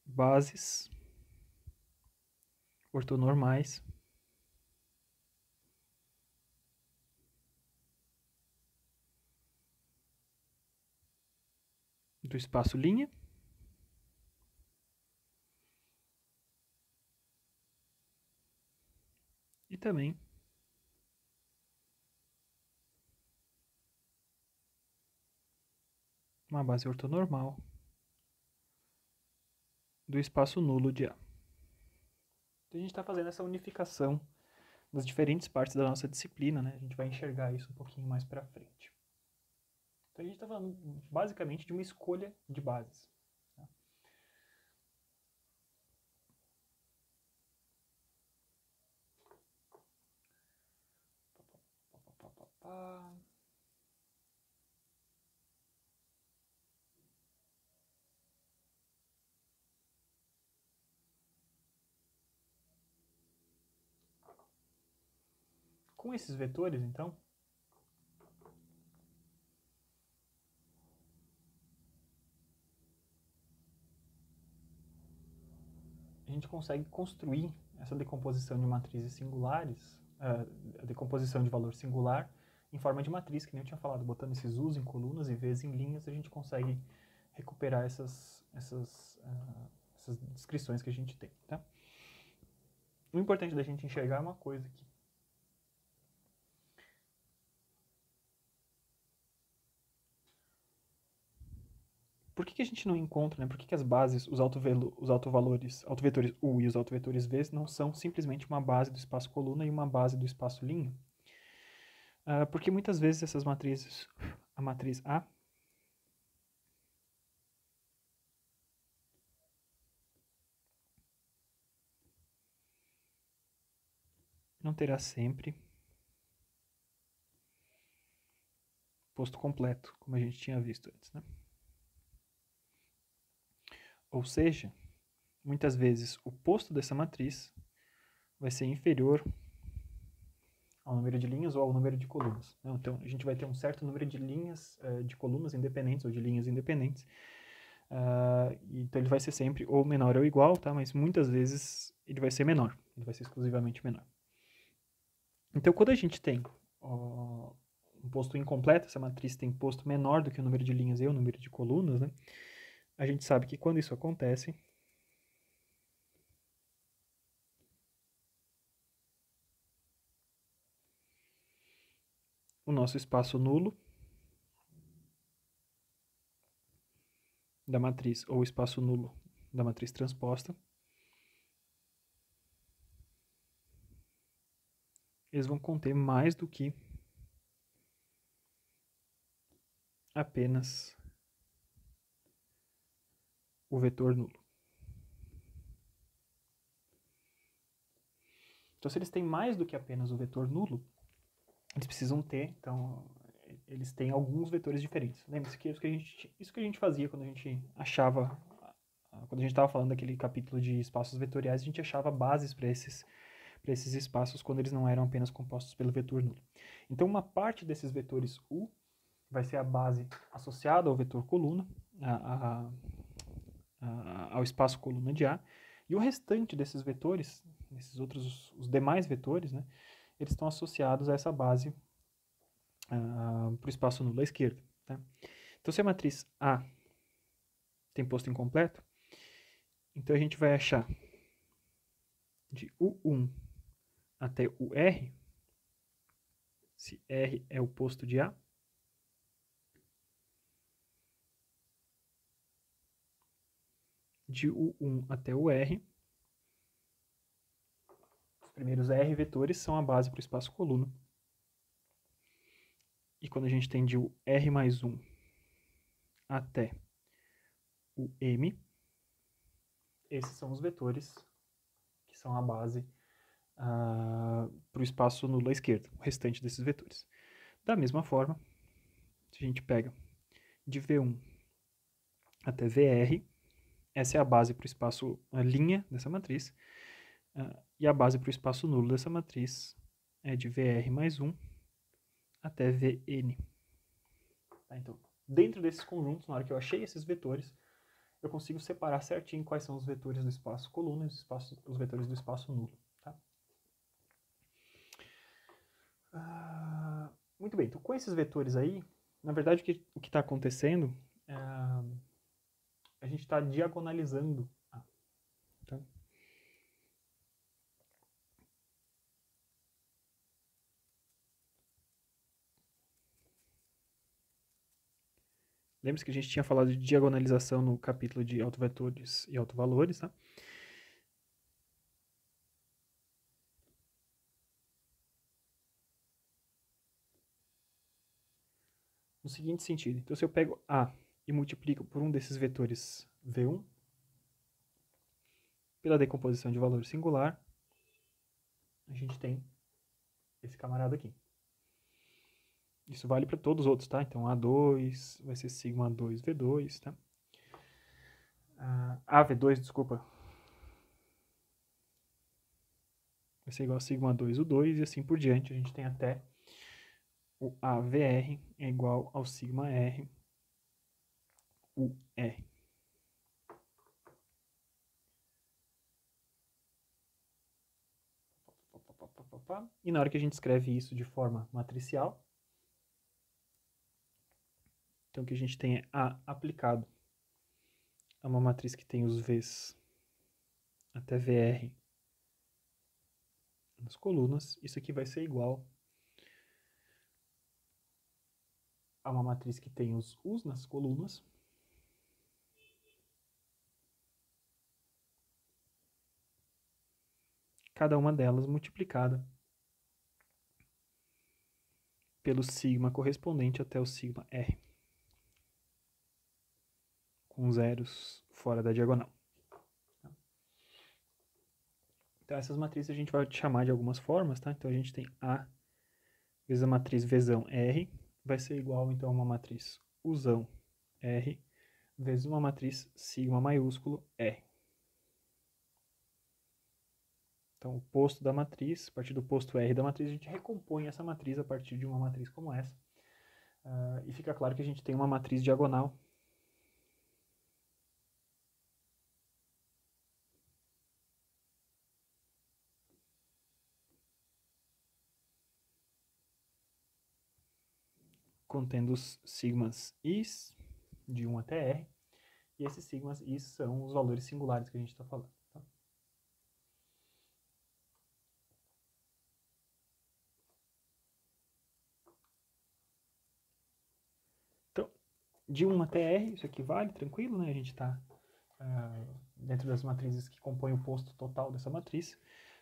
bases ortonormais do espaço linha e também uma base ortonormal do espaço nulo de A. Então a gente está fazendo essa unificação das diferentes partes da nossa disciplina, né? A gente vai enxergar isso um pouquinho mais para frente. Então a gente está falando basicamente de uma escolha de bases. Tá? Com esses vetores, então, a gente consegue construir essa decomposição de matrizes singulares, a decomposição de valor singular, em forma de matriz, que nem eu tinha falado, botando esses U's em colunas e V's em linhas, a gente consegue recuperar essas descrições que a gente tem. Tá? O importante da gente enxergar é uma coisa aqui. Por que a gente não encontra, né? Por que as bases, os autovetores U e os autovetores V não são simplesmente uma base do espaço coluna e uma base do espaço linha? Porque muitas vezes essas matrizes, a matriz A não terá sempre posto completo, como a gente tinha visto antes, né? Ou seja, muitas vezes o posto dessa matriz vai ser inferior ao número de linhas ou ao número de colunas. Então, a gente vai ter um certo número de linhas, de colunas independentes ou de linhas independentes. Então, ele vai ser sempre ou menor ou igual, tá? Mas muitas vezes ele vai ser menor. Ele vai ser exclusivamente menor. Então, quando a gente tem um posto incompleto, essa matriz tem posto menor do que o número de linhas e o número de colunas, né? A gente sabe que quando isso acontece, o nosso espaço nulo da matriz ou o espaço nulo da matriz transposta, eles vão conter mais do que apenas o vetor nulo. Então, se eles têm mais do que apenas o vetor nulo, eles precisam ter, então, eles têm alguns vetores diferentes. Lembre-se que isso que a gente fazia quando a gente achava, quando a gente estava falando daquele capítulo de espaços vetoriais, a gente achava bases para para esses espaços quando eles não eram apenas compostos pelo vetor nulo. Então, uma parte desses vetores U vai ser a base associada ao vetor coluna, ao espaço coluna de A, e o restante desses vetores, esses outros, os demais vetores, né, eles estão associados a essa base para o espaço nulo à esquerda. Tá? Então, se a matriz A tem posto incompleto, então a gente vai achar de U1 até o R, se R é o posto de A, de U1 até o R, os primeiros R vetores são a base para o espaço coluna. E quando a gente tem de o R mais 1 até o M, esses são os vetores que são a base para o espaço nulo à esquerda, o restante desses vetores. Da mesma forma, se a gente pega de V1 até VR, essa é a base para o espaço, a linha dessa matriz, e a base para o espaço nulo dessa matriz é de VR mais 1 até Vn. Tá, então, dentro desses conjuntos, na hora que eu achei esses vetores, eu consigo separar certinho quais são os vetores do espaço coluna e os vetores do espaço nulo. Tá? Muito bem, então com esses vetores aí, na verdade o que está acontecendo, a gente está diagonalizando. Tá? Lembre-se que a gente tinha falado de diagonalização no capítulo de autovetores e autovalores, tá? No seguinte sentido, então se eu pego A e multiplico por um desses vetores V1, pela decomposição de valor singular, a gente tem esse camarada aqui. Isso vale para todos os outros, tá? Então A2 vai ser sigma 2V2, tá? AV2, desculpa, vai ser igual a sigma 2U2 e assim por diante. A gente tem até o AVR é igual ao sigma R UR. E na hora que a gente escreve isso de forma matricial, então o que a gente tem é A aplicado a uma matriz que tem os V's até VR nas colunas. Isso aqui vai ser igual a uma matriz que tem os U's nas colunas. Cada uma delas multiplicada pelo sigma correspondente até o sigma R, com zeros fora da diagonal. Então essas matrizes a gente vai chamar de algumas formas, tá? Então a gente tem A vezes a matriz Vzão R, vai ser igual então a uma matriz Uzão R, vezes uma matriz sigma maiúsculo R. Então o posto da matriz, a partir do posto R da matriz, a gente recompõe essa matriz a partir de uma matriz como essa. E fica claro que a gente tem uma matriz diagonal contendo os sigmas i's de 1 até R, e esses sigmas i's são os valores singulares que a gente está falando. Tá? Então, de 1 até R, isso aqui vale, tranquilo, né? A gente está dentro das matrizes que compõem o posto total dessa matriz,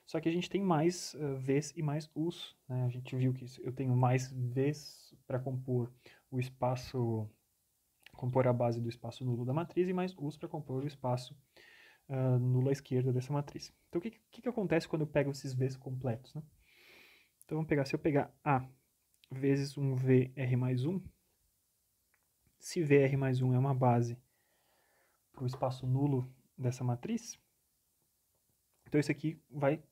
só que a gente tem mais V's e mais U's, né? A gente viu que eu tenho mais V's para compor o espaço, compor a base do espaço nulo da matriz, e mais U's para compor o espaço nulo à esquerda dessa matriz. Então, o que acontece quando eu pego esses V's completos, né? Então, vamos pegar, se eu pegar A vezes um VR mais 1, se VR mais 1 é uma base para o espaço nulo dessa matriz, então isso aqui vai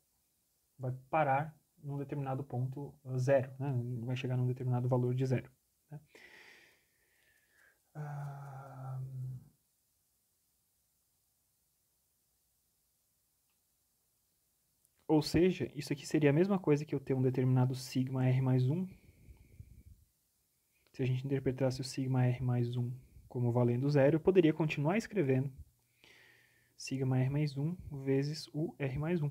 vai parar num determinado ponto zero, né? Vai chegar num determinado valor de zero. Né? Ou seja, isso aqui seria a mesma coisa que eu ter um determinado sigma r mais 1. Se a gente interpretasse o sigma r mais 1 como valendo zero, eu poderia continuar escrevendo sigma r mais 1 vezes o r mais 1.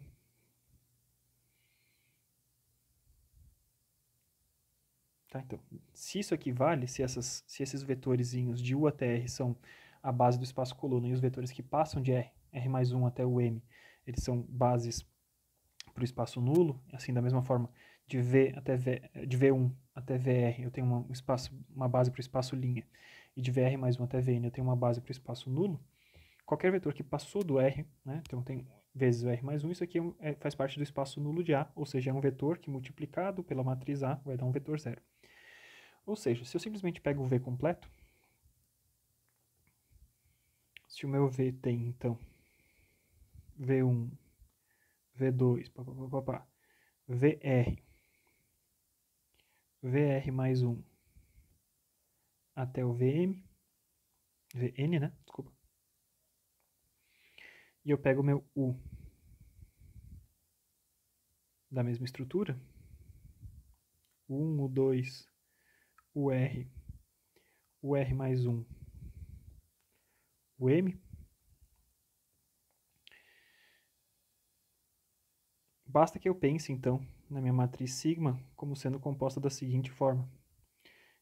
Tá, então, se isso aqui vale, se esses vetorzinhos de u até r são a base do espaço coluna e os vetores que passam de r mais 1 até o m, eles são bases para o espaço nulo, assim, da mesma forma, de V1 até VR eu tenho uma base para o espaço linha, e de VR mais 1 até Vn eu tenho uma base para o espaço nulo, qualquer vetor que passou do R, né, então tem vezes o R mais 1, isso aqui faz parte do espaço nulo de A, ou seja, é um vetor que multiplicado pela matriz A vai dar um vetor zero. Ou seja, se eu simplesmente pego o V completo, se o meu V tem, então, V1, V2, VR mais 1 até o Vn, né? Desculpa. E eu pego o meu U da mesma estrutura, o 1, o 2, o R mais 1, o M. Basta que eu pense, então, na minha matriz sigma como sendo composta da seguinte forma.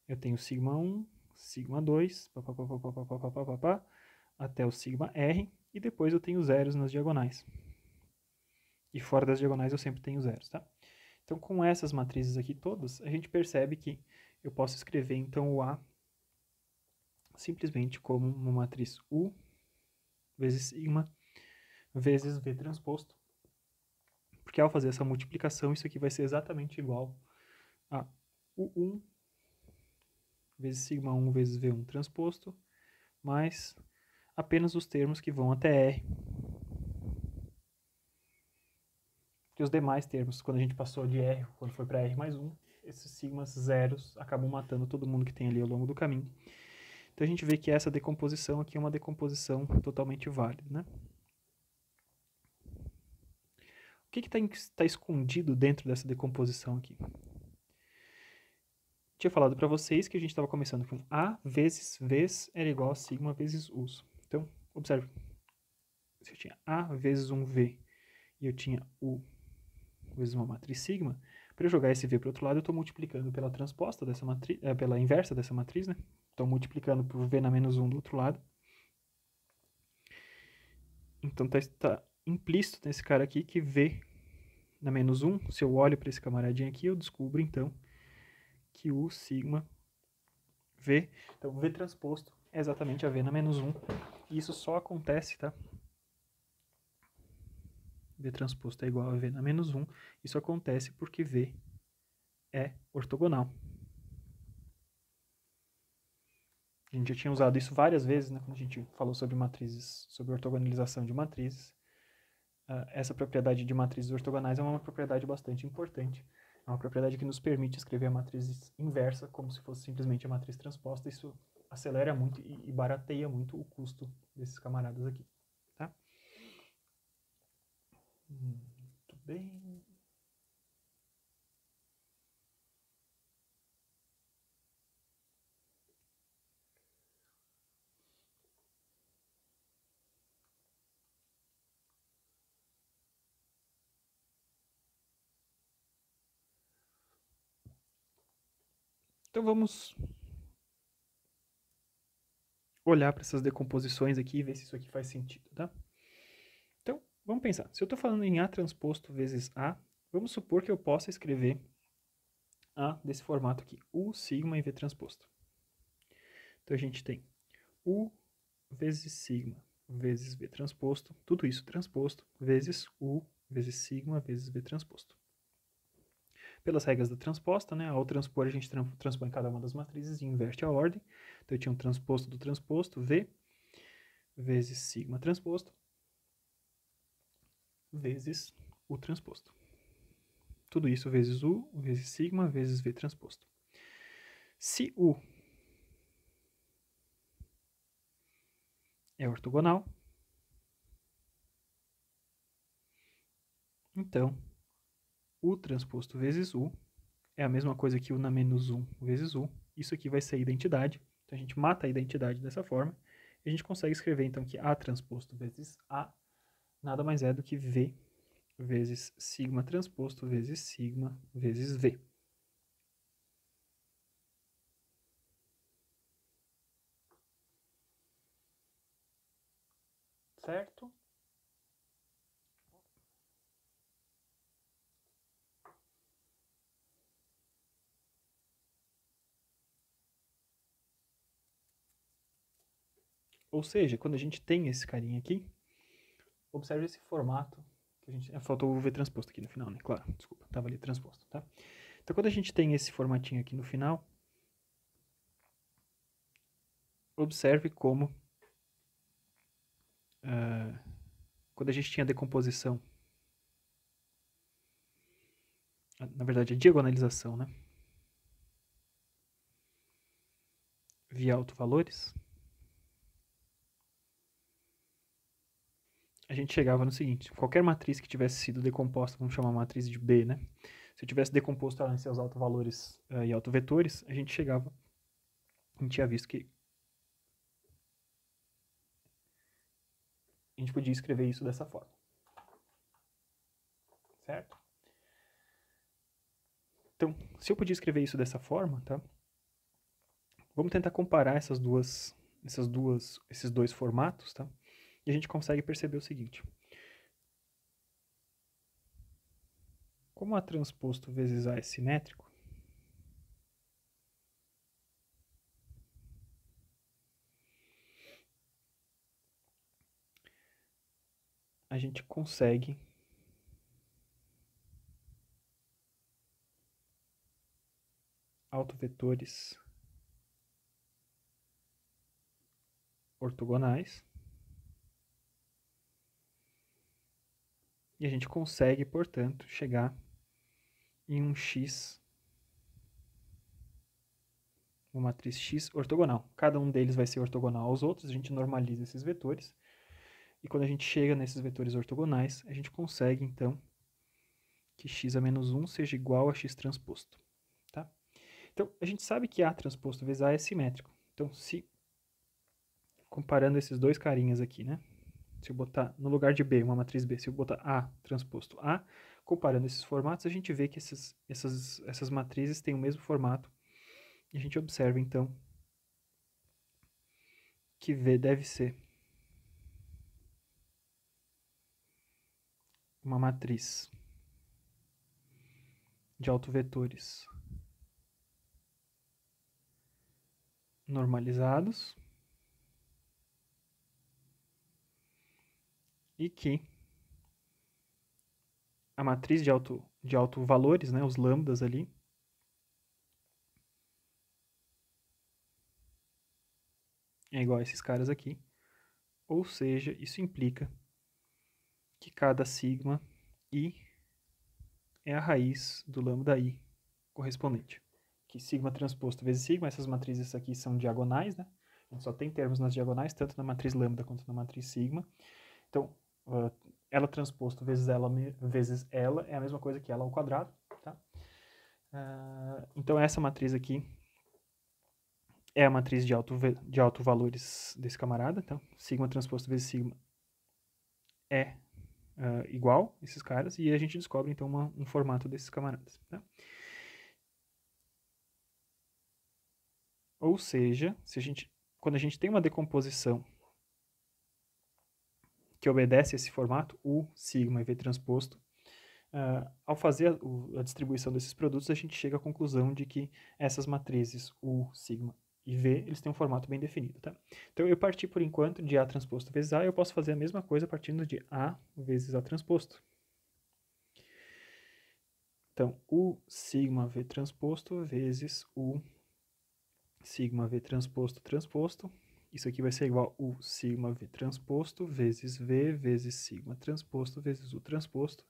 Eu tenho sigma 1, sigma 2, até o sigma R, e depois eu tenho zeros nas diagonais. E fora das diagonais eu sempre tenho zeros, tá? Então, com essas matrizes aqui todas, a gente percebe que eu posso escrever, então, o A simplesmente como uma matriz U vezes sigma vezes V transposto. Porque ao fazer essa multiplicação, isso aqui vai ser exatamente igual a U1 vezes sigma 1 vezes V1 transposto, mais apenas os termos que vão até R. Porque os demais termos, quando a gente passou de R, quando foi para R mais 1, esses sigmas zeros acabam matando todo mundo que tem ali ao longo do caminho. Então a gente vê que essa decomposição aqui é uma decomposição totalmente válida, né? O que está escondido dentro dessa decomposição aqui? Tinha falado para vocês que a gente estava começando com A vezes V era igual a sigma vezes U. Então, observe. Se eu tinha A vezes um V e eu tinha U vezes uma matriz sigma, para eu jogar esse V para o outro lado, eu estou multiplicando pela transposta dessa matriz, pela inversa dessa matriz, né? Estou multiplicando por V na menos 1 do outro lado. Então está implícito nesse cara aqui que V na menos 1, se eu olho para esse camaradinho aqui, eu descubro então que o sigma V, então V transposto é exatamente a V na menos 1, e isso só acontece, tá? V transposto é igual a V na menos 1, isso acontece porque V é ortogonal. A gente já tinha usado isso várias vezes, né, quando a gente falou sobre matrizes, sobre ortogonalização de matrizes. Essa propriedade de matrizes ortogonais é uma propriedade bastante importante. É uma propriedade que nos permite escrever a matriz inversa como se fosse simplesmente a matriz transposta. Isso acelera muito e barateia muito o custo desses camaradas aqui. Tá? Muito bem. Então vamos olhar para essas decomposições aqui e ver se isso aqui faz sentido, tá? Então, vamos pensar. Se eu estou falando em A transposto vezes A, vamos supor que eu possa escrever A desse formato aqui, U sigma e V transposto. Então a gente tem U vezes sigma vezes V transposto, tudo isso transposto, vezes U vezes sigma vezes V transposto. Pelas regras da transposta, né, ao transpor a gente transpõe cada uma das matrizes e inverte a ordem. Então eu tinha um transposto do transposto, V, vezes sigma transposto, vezes U transposto. tudo isso vezes U, vezes sigma, vezes V transposto. Se U é ortogonal, então U transposto vezes U é a mesma coisa que U na menos 1 vezes U. Isso aqui vai ser a identidade. Então, a gente mata a identidade dessa forma. E a gente consegue escrever, então, que A transposto vezes A nada mais é do que V vezes sigma transposto vezes sigma vezes V. Certo? Ou seja, quando a gente tem esse carinha aqui, observe esse formato que a gente... faltou o V transposto aqui no final, né? Claro, desculpa, estava ali transposto, tá? Então, quando a gente tem esse formatinho aqui no final, observe como quando a gente tinha decomposição, na verdade, a diagonalização, né? Via autovalores, a gente chegava no seguinte: qualquer matriz que tivesse sido decomposta, vamos chamar a matriz de B, né? Se eu tivesse decomposto ela em seus autovalores e autovetores, a gente tinha visto que a gente podia escrever isso dessa forma. Certo? Então, se eu podia escrever isso dessa forma, tá? Vamos tentar comparar esses dois formatos, tá? E a gente consegue perceber o seguinte: como A transposto vezes A é simétrico, a gente consegue autovetores ortogonais e a gente consegue, portanto, chegar em um X, uma matriz X ortogonal. Cada um deles vai ser ortogonal aos outros, a gente normaliza esses vetores e quando a gente chega nesses vetores ortogonais, a gente consegue, então, que x a menos 1 seja igual a x transposto. Tá? Então, a gente sabe que A transposto vezes A é simétrico. Então, se comparando esses dois carinhas aqui, né? Se eu botar no lugar de B, uma matriz B, se eu botar A transposto A, comparando esses formatos, a gente vê que essas matrizes têm o mesmo formato. E a gente observa, então, que V deve ser uma matriz de autovetores normalizados e que a matriz de autovalores, né, os lambdas ali, é igual a esses caras aqui. Ou seja, isso implica que cada sigma i é a raiz do lambda i correspondente. Que sigma transposto vezes sigma, essas matrizes aqui são diagonais, né? A gente só tem termos nas diagonais, tanto na matriz lambda quanto na matriz sigma. Então, ela transposto vezes ela é a mesma coisa que ela ao quadrado, tá? Então, essa matriz aqui é a matriz de autovalores desse camarada. Então, sigma transposto vezes sigma é igual esses caras, e a gente descobre, então, um formato desses camaradas. Tá? Ou seja, quando a gente tem uma decomposição que obedece a esse formato, U, sigma e V transposto, ao fazer a distribuição desses produtos, a gente chega à conclusão de que essas matrizes U, sigma e V, eles têm um formato bem definido. Tá? Então, eu parti, por enquanto, de A transposto vezes A, eu posso fazer a mesma coisa partindo de A vezes A transposto. Então, U sigma V transposto vezes U sigma V transposto transposto. Isso aqui vai ser igual a U sigma V transposto vezes V vezes sigma transposto vezes U transposto.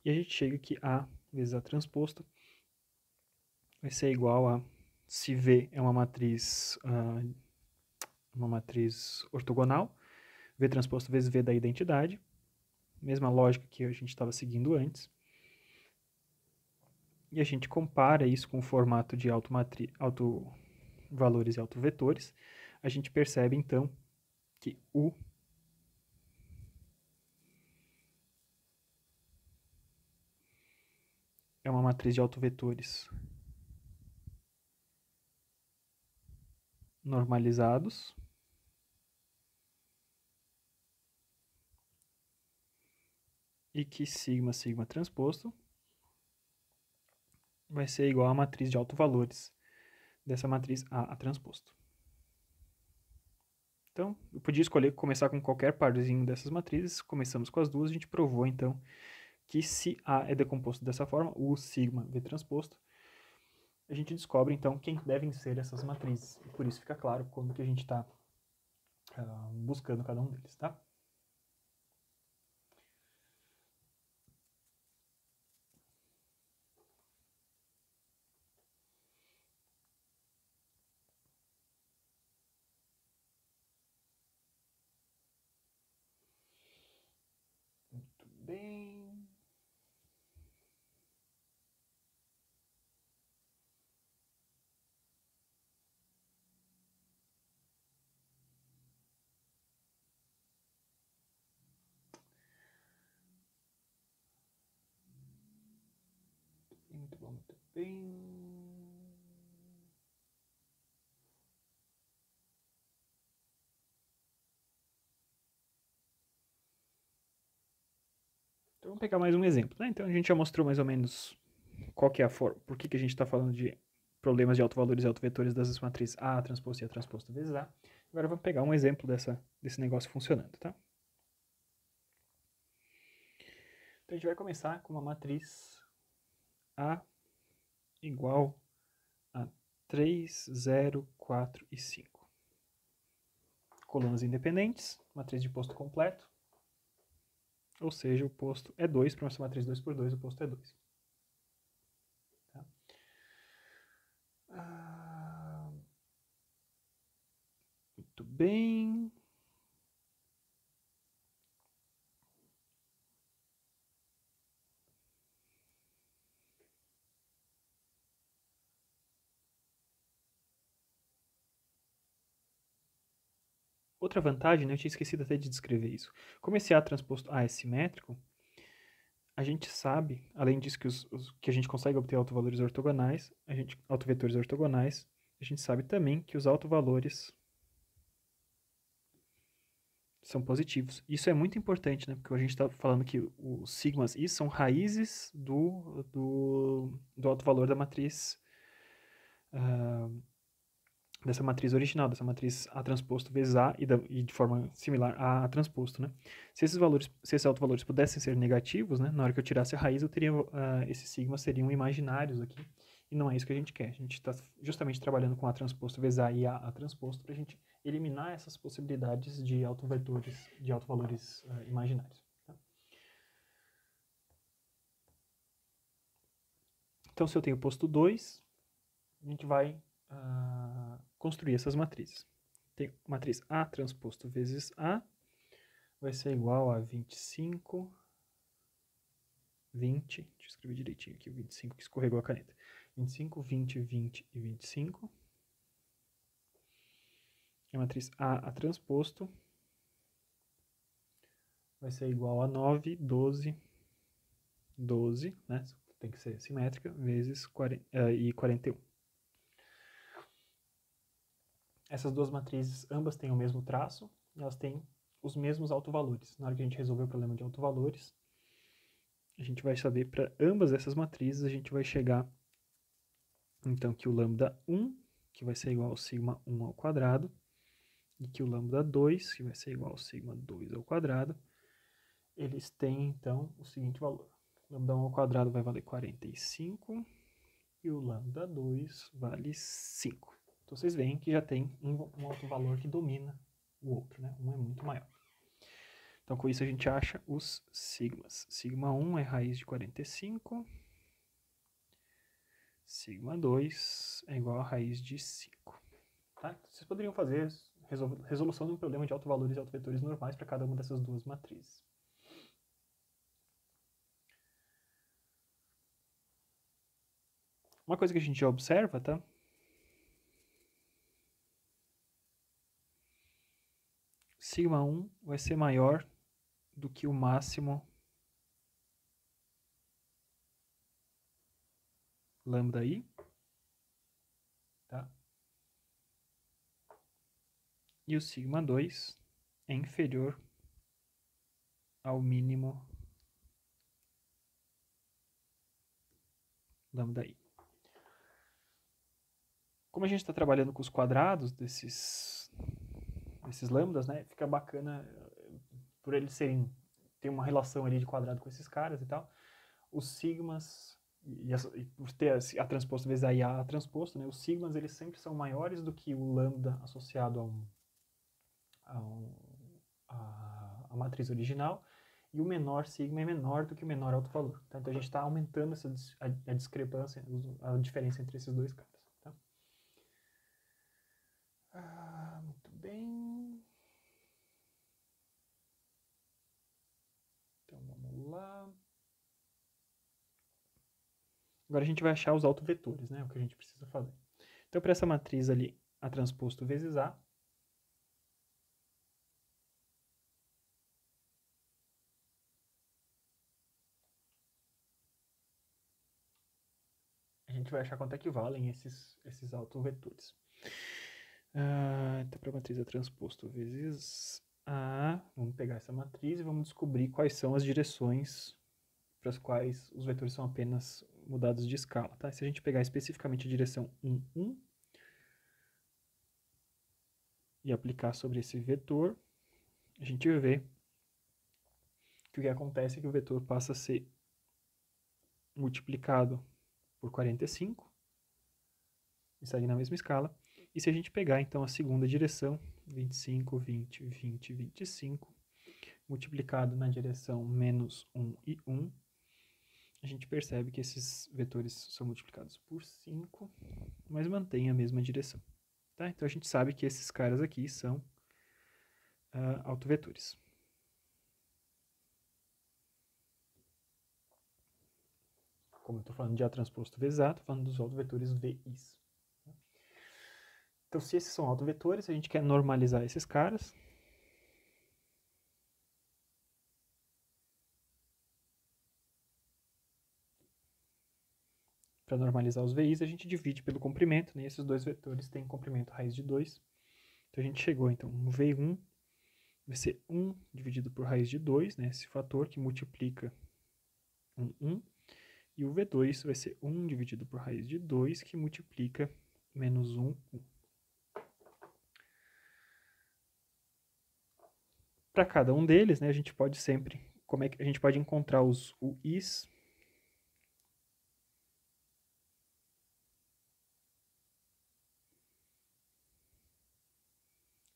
E a gente chega que A vezes A transposto vai ser igual a, se V é uma matriz ortogonal, V transposto vezes V da identidade, mesma lógica que a gente estava seguindo antes. E a gente compara isso com o formato de autovalores e autovetores. A gente percebe, então, que U é uma matriz de autovetores normalizados e que sigma transposto vai ser igual à matriz de autovalores dessa matriz A transposto. Então, eu podia escolher começar com qualquer parzinho dessas matrizes, começamos com as duas, a gente provou, então, que se A é decomposto dessa forma, o sigma V transposto, a gente descobre, então, quem devem ser essas matrizes. E por isso fica claro como que a gente está buscando cada um deles, tá? Muito bem. Muito bom, muito bem. Então vamos pegar mais um exemplo, né? Então a gente já mostrou mais ou menos qual que é a forma, por que a gente está falando de problemas de autovalores e autovetores das matrizes A transposto e A transposto vezes A. Agora vamos pegar um exemplo desse negócio funcionando, tá? Então a gente vai começar com uma matriz A igual a 3, 0, 4 e 5. Colunas independentes, matriz de posto completo, ou seja, o posto é 2, para nossa matriz 2 por 2, o posto é 2. Tá? Muito bem. Outra vantagem, né, eu tinha esquecido até de descrever isso. Como esse A transposto A é simétrico, a gente sabe, além disso que a gente consegue obter autovalores ortogonais, autovetores ortogonais, a gente sabe também que os autovalores são positivos. Isso é muito importante, né, porque a gente está falando que os sigmas i são raízes do autovalor da matriz dessa matriz original, dessa matriz A transposto vezes A e de forma similar a A transposto, né? Se esses autovalores pudessem ser negativos, né, na hora que eu tirasse a raiz, eu teria, esses sigmas seriam imaginários aqui, e não é isso que a gente quer. A gente está justamente trabalhando com A transposto vezes A e A transposto para a gente eliminar essas possibilidades de autovetores, de autovalores imaginários. Tá? Então, se eu tenho posto 2, a gente vai construir essas matrizes. Tem matriz A transposto vezes A vai ser igual a 25, 20, deixa eu escrever direitinho aqui, o 25 que escorregou a caneta. 25, 20, 20 e 25. A matriz A transposto vai ser igual a 9, 12, 12, né? Tem que ser simétrica, vezes 41. Essas duas matrizes, ambas têm o mesmo traço, e elas têm os mesmos autovalores. Na hora que a gente resolver o problema de autovalores, a gente vai saber para ambas essas matrizes, a gente vai chegar, então, que o lambda 1, que vai ser igual ao sigma 1 ao quadrado, e que o lambda 2, que vai ser igual ao sigma 2 ao quadrado, eles têm, então, o seguinte valor. Lambda 1 ao quadrado vai valer 45, e o lambda 2 vale 5. Então, vocês veem que já tem um autovalor que domina o outro, né? Um é muito maior. Então, com isso, a gente acha os sigmas. Sigma 1 é raiz de 45, sigma 2 é igual a raiz de 5. Tá? Vocês poderiam fazer resolução de um problema de autovalores e autovetores normais para cada uma dessas duas matrizes. Uma coisa que a gente já observa, tá? Sigma 1 vai ser maior do que o máximo lambda I, tá? E o sigma 2 é inferior ao mínimo lambda I. Como a gente está trabalhando com os quadrados desses lambdas, né? Fica bacana por eles ter uma relação ali de quadrado com esses caras e tal. Os sigmas, e por ter a transposto vezes a IA transposto, né? Os sigmas, eles sempre são maiores do que o lambda associado a matriz original, e o menor sigma é menor do que o menor autovalor. Tá? Então a gente está aumentando a discrepância, a diferença entre esses dois caras. Tá? Muito bem. Então vamos lá. Agora a gente vai achar os autovetores, né? O que a gente precisa fazer. Então para essa matriz ali, A transposto vezes A, a gente vai achar quanto é que valem esses autovetores. Então, para a matriz A transposto vezes A, vamos pegar essa matriz e vamos descobrir quais são as direções para as quais os vetores são apenas mudados de escala. Tá? Se a gente pegar especificamente a direção 1, 1, e aplicar sobre esse vetor, a gente vê que o que acontece é que o vetor passa a ser multiplicado por 45, e segue na mesma escala. E se a gente pegar, então, a segunda direção, 25, 20, 20, 25, multiplicado na direção menos 1 e 1, a gente percebe que esses vetores são multiplicados por 5, mas mantêm a mesma direção. Tá? Então, a gente sabe que esses caras aqui são autovetores. Como eu estou falando de A transposto vezes A, estou falando dos autovetores VIs. Então, se esses são autovetores, a gente quer normalizar esses caras. Para normalizar os VIs, a gente divide pelo comprimento, né? Esses dois vetores têm comprimento raiz de 2. Então, a gente chegou, então, no V1 vai ser 1 dividido por raiz de 2, né? Esse fator que multiplica 1. E o V2 vai ser 1 dividido por raiz de 2, que multiplica menos 1. Para cada um deles, né, a gente pode sempre... Como é que a gente pode encontrar os UIs?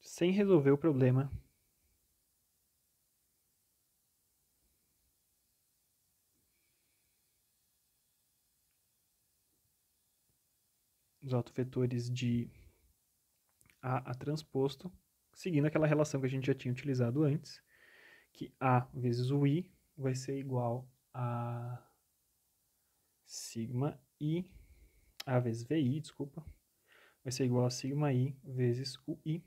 Sem resolver o problema dos autovetores de A transposto, seguindo aquela relação que a gente já tinha utilizado antes, que A vezes o I vai ser igual a sigma I, A vezes VI, desculpa, vai ser igual a sigma I vezes o I.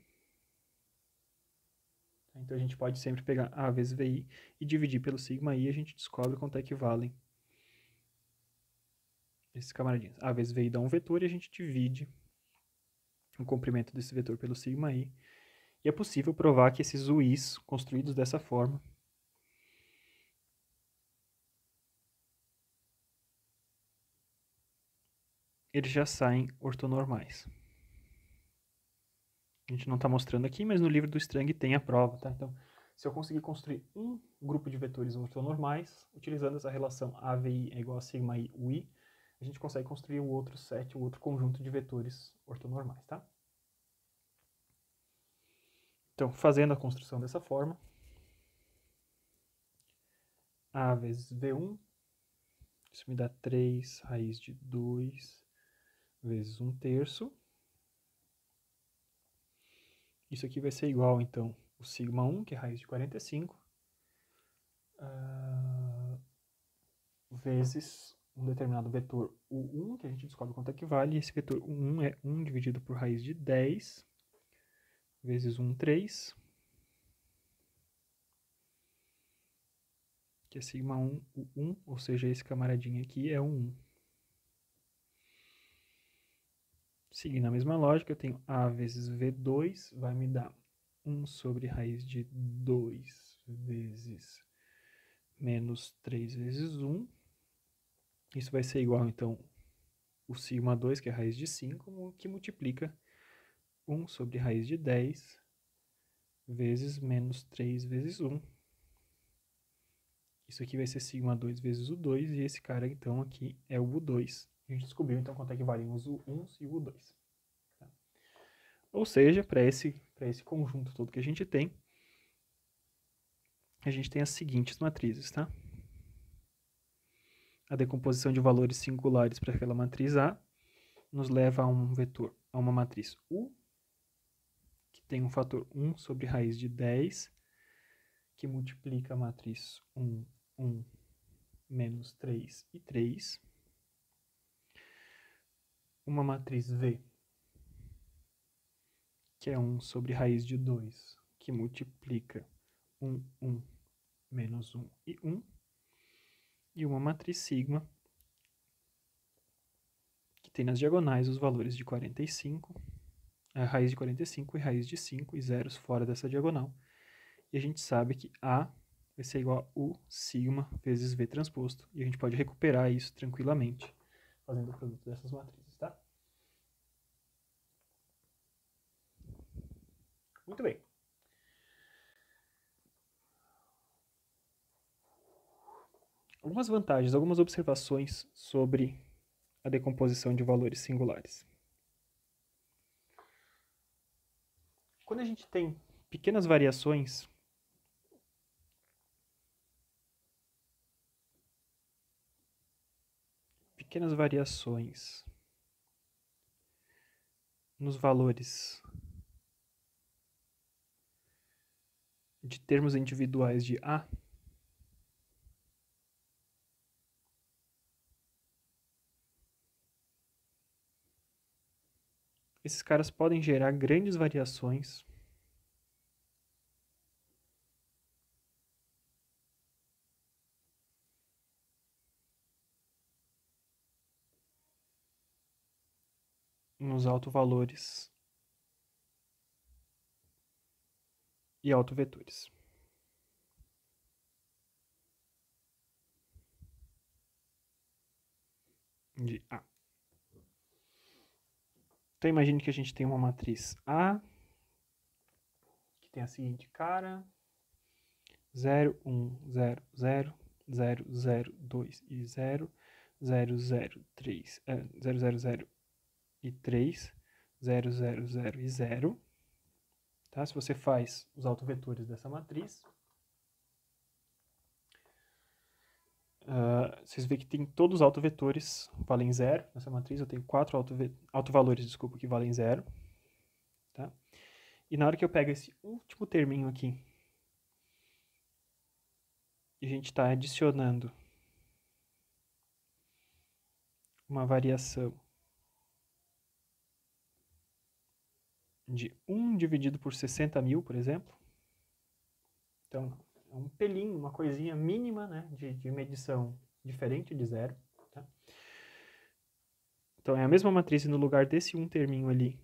Então a gente pode sempre pegar A vezes VI e dividir pelo sigma I, e a gente descobre quanto é que valem esses camaradinhos. A vezes VI dá um vetor e a gente divide o comprimento desse vetor pelo sigma I. E é possível provar que esses UIs construídos dessa forma eles já saem ortonormais. A gente não está mostrando aqui, mas no livro do Strang tem a prova, tá? Então, se eu conseguir construir um grupo de vetores ortonormais, utilizando essa relação AVI é igual a sigma I UI, a gente consegue construir o outro set, o outro conjunto de vetores ortonormais, tá? Então, fazendo a construção dessa forma, A vezes V1, isso me dá 3 raiz de 2 vezes 1/3. Isso aqui vai ser igual, então, o sigma 1, que é raiz de 45, vezes um determinado vetor U1, que a gente descobre quanto é que vale, e esse vetor U1 é 1 dividido por raiz de 10, vezes 1/3, que é sigma 1, U1, ou seja, esse camaradinho aqui é o 1. Seguindo a mesma lógica, eu tenho A vezes V2, vai me dar 1 sobre raiz de 2 vezes menos 3 vezes 1. Isso vai ser igual, então, o sigma 2, que é raiz de 5, que multiplica 1 sobre raiz de 10 vezes menos 3 vezes 1. Isso aqui vai ser sigma 2 vezes o 2, e esse cara, então, aqui é o U2. A gente descobriu, então, quanto é que valem os U1s e o U2. Tá? Ou seja, para esse conjunto todo que a gente tem as seguintes matrizes, tá? A decomposição de valores singulares para aquela matriz A nos leva a um vetor, a uma matriz U, que tem um fator 1 sobre raiz de 10, que multiplica a matriz 1, 1, menos 3 e 3. Uma matriz V, que é 1 sobre raiz de 2, que multiplica 1, 1, menos 1 e 1. E uma matriz sigma, que tem nas diagonais os valores de 45, a raiz de 45 e raiz de 5 e zeros fora dessa diagonal. E a gente sabe que A vai ser igual a U sigma vezes V transposto. E a gente pode recuperar isso tranquilamente, fazendo o produto dessas matrizes, tá? Muito bem. Algumas vantagens, algumas observações sobre a decomposição de valores singulares. Quando a gente tem pequenas variações nos valores de termos individuais de A, esses caras podem gerar grandes variações nos autovalores e autovetores. De A. Então imagine que a gente tem uma matriz A, que tem a seguinte cara: 0, 1, 0, 0, 0, 0, 2 e 0, 0, 0, 3, 0, 0, 0 e 3, 0, 0, 0 e 0. Tá? Se você faz os autovetores dessa matriz, vocês veem que tem todos os autovetores valem 0 nessa matriz. Eu tenho 4 autovalores, que valem 0. Tá? E na hora que eu pego esse último terminho aqui, e a gente está adicionando uma variação de 1 dividido por 60.000, por exemplo. Então, é um pelinho, uma coisinha mínima, né, de medição diferente de 0. Tá? Então, é a mesma matriz, e no lugar desse um terminho ali,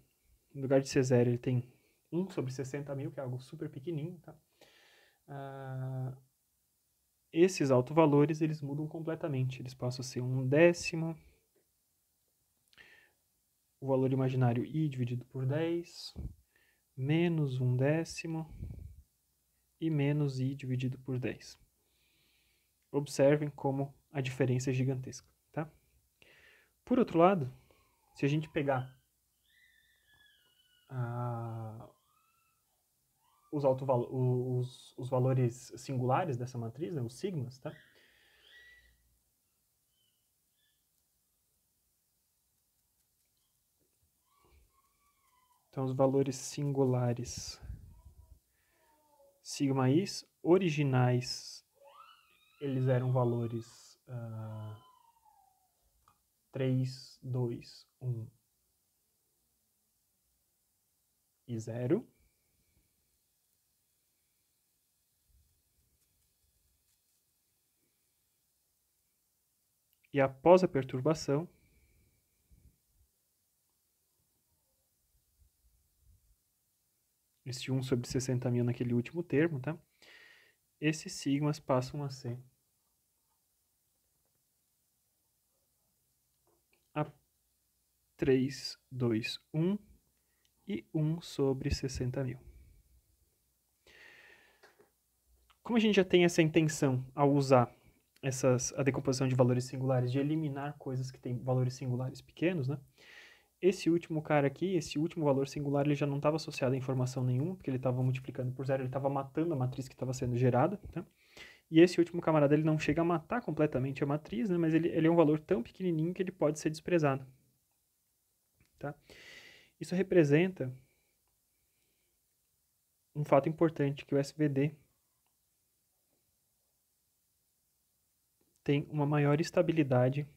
no lugar de ser 0, ele tem 1 sobre 60.000, que é algo super pequenininho. Tá? Esses autovalores, eles mudam completamente. Eles passam a ser 1/10, o valor imaginário I dividido por 10, menos 1/10 e menos I dividido por 10. Observem como a diferença é gigantesca. Tá? Por outro lado, se a gente pegar os valores singulares dessa matriz, né, os sigmas, tá? Então, os valores singulares σi originais, eles eram valores 3, 2, 1 e 0. E após a perturbação, esse 1 sobre 60.000 naquele último termo, tá? Esses sigmas passam a ser a 3, 2, 1 e 1 sobre 60.000. Como a gente já tem essa intenção ao usar a decomposição de valores singulares, de eliminar coisas que têm valores singulares pequenos, né? Esse último cara aqui, esse último valor singular, ele já não estava associado a informação nenhuma, porque ele estava multiplicando por zero, ele estava matando a matriz que estava sendo gerada, tá? E esse último camarada, ele não chega a matar completamente a matriz, né? Mas ele é um valor tão pequenininho que ele pode ser desprezado, tá? Isso representa um fato importante, que o SVD tem uma maior estabilidade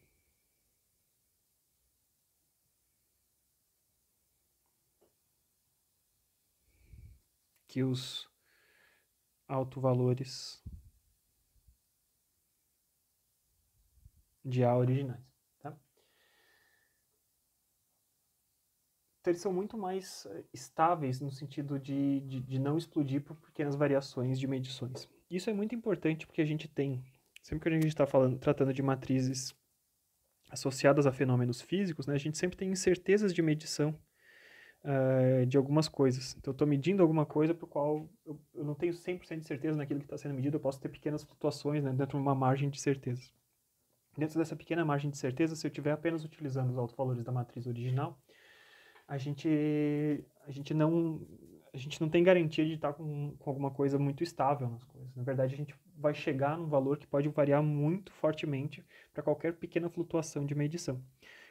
que os autovalores de A originais, tá? Então, eles são muito mais estáveis no sentido de não explodir por pequenas variações de medições. Isso é muito importante porque a gente tem, sempre que a gente está tratando de matrizes associadas a fenômenos físicos, né, a gente sempre tem incertezas de medição de algumas coisas. Então, eu estou medindo alguma coisa para o qual eu não tenho 100% de certeza naquilo que está sendo medido, eu posso ter pequenas flutuações, né, dentro de uma margem de certeza. Dentro dessa pequena margem de certeza, se eu estiver apenas utilizando os autovalores da matriz original, a gente não tem garantia de estar com alguma coisa muito estável nas coisas. Na verdade, a gente vai chegar num valor que pode variar muito fortemente para qualquer pequena flutuação de medição.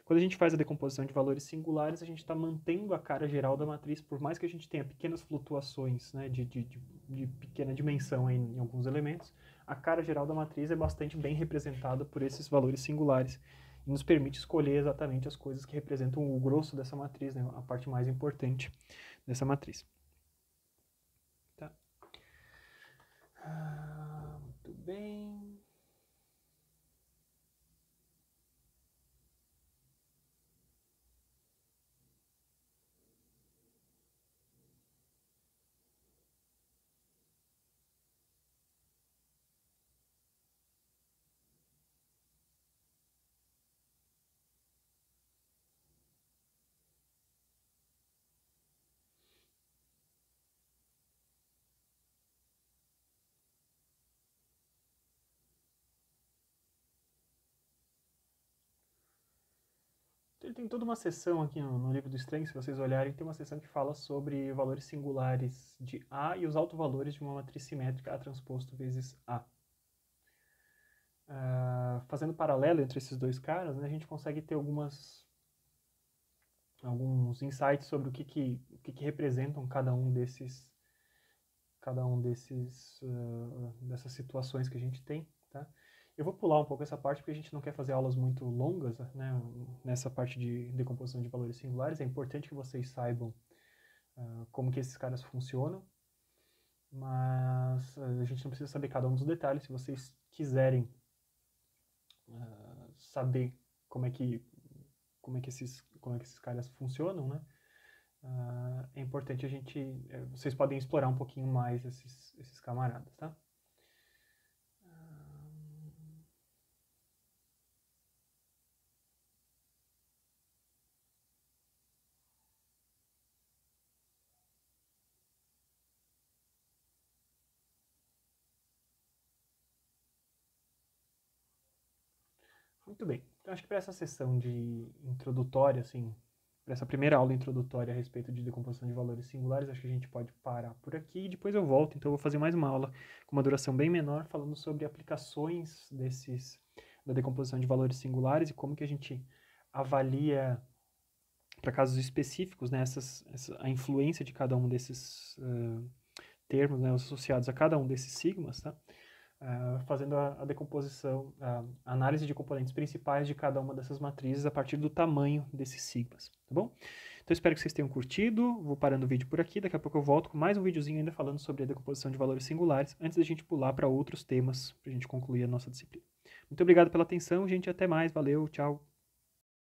Quando a gente faz a decomposição de valores singulares, a gente está mantendo a cara geral da matriz, por mais que a gente tenha pequenas flutuações, né, de pequena dimensão em alguns elementos, a cara geral da matriz é bastante bem representada por esses valores singulares e nos permite escolher exatamente as coisas que representam o grosso dessa matriz, né, a parte mais importante dessa matriz. Tá? Muito bem. Ele tem toda uma seção aqui no livro do Strang, se vocês olharem, tem uma seção que fala sobre valores singulares de A e os autovalores de uma matriz simétrica A transposto vezes A. Fazendo paralelo entre esses dois caras, né, a gente consegue ter alguns insights sobre o que representam cada um dessas situações que a gente tem, tá? Eu vou pular um pouco essa parte porque a gente não quer fazer aulas muito longas, né, nessa parte de decomposição de valores singulares. É importante que vocês saibam como que esses caras funcionam, mas a gente não precisa saber cada um dos detalhes. Se vocês quiserem saber como é que esses caras funcionam, né, é importante vocês podem explorar um pouquinho mais esses camaradas, tá? Muito bem. Então, acho que para essa sessão de introdutória, assim, para essa primeira aula introdutória a respeito de decomposição de valores singulares, acho que a gente pode parar por aqui e depois eu volto. Então, eu vou fazer mais uma aula com uma duração bem menor, falando sobre aplicações da decomposição de valores singulares e como que a gente avalia para casos específicos, né, a influência de cada um desses termos, né, associados a cada um desses sigmas, tá? Fazendo a decomposição, a análise de componentes principais de cada uma dessas matrizes a partir do tamanho desses sigmas, tá bom? Então espero que vocês tenham curtido, vou parando o vídeo por aqui, daqui a pouco eu volto com mais um videozinho ainda falando sobre a decomposição de valores singulares, antes da gente pular para outros temas, para a gente concluir a nossa disciplina. Muito obrigado pela atenção, gente, até mais, valeu, tchau!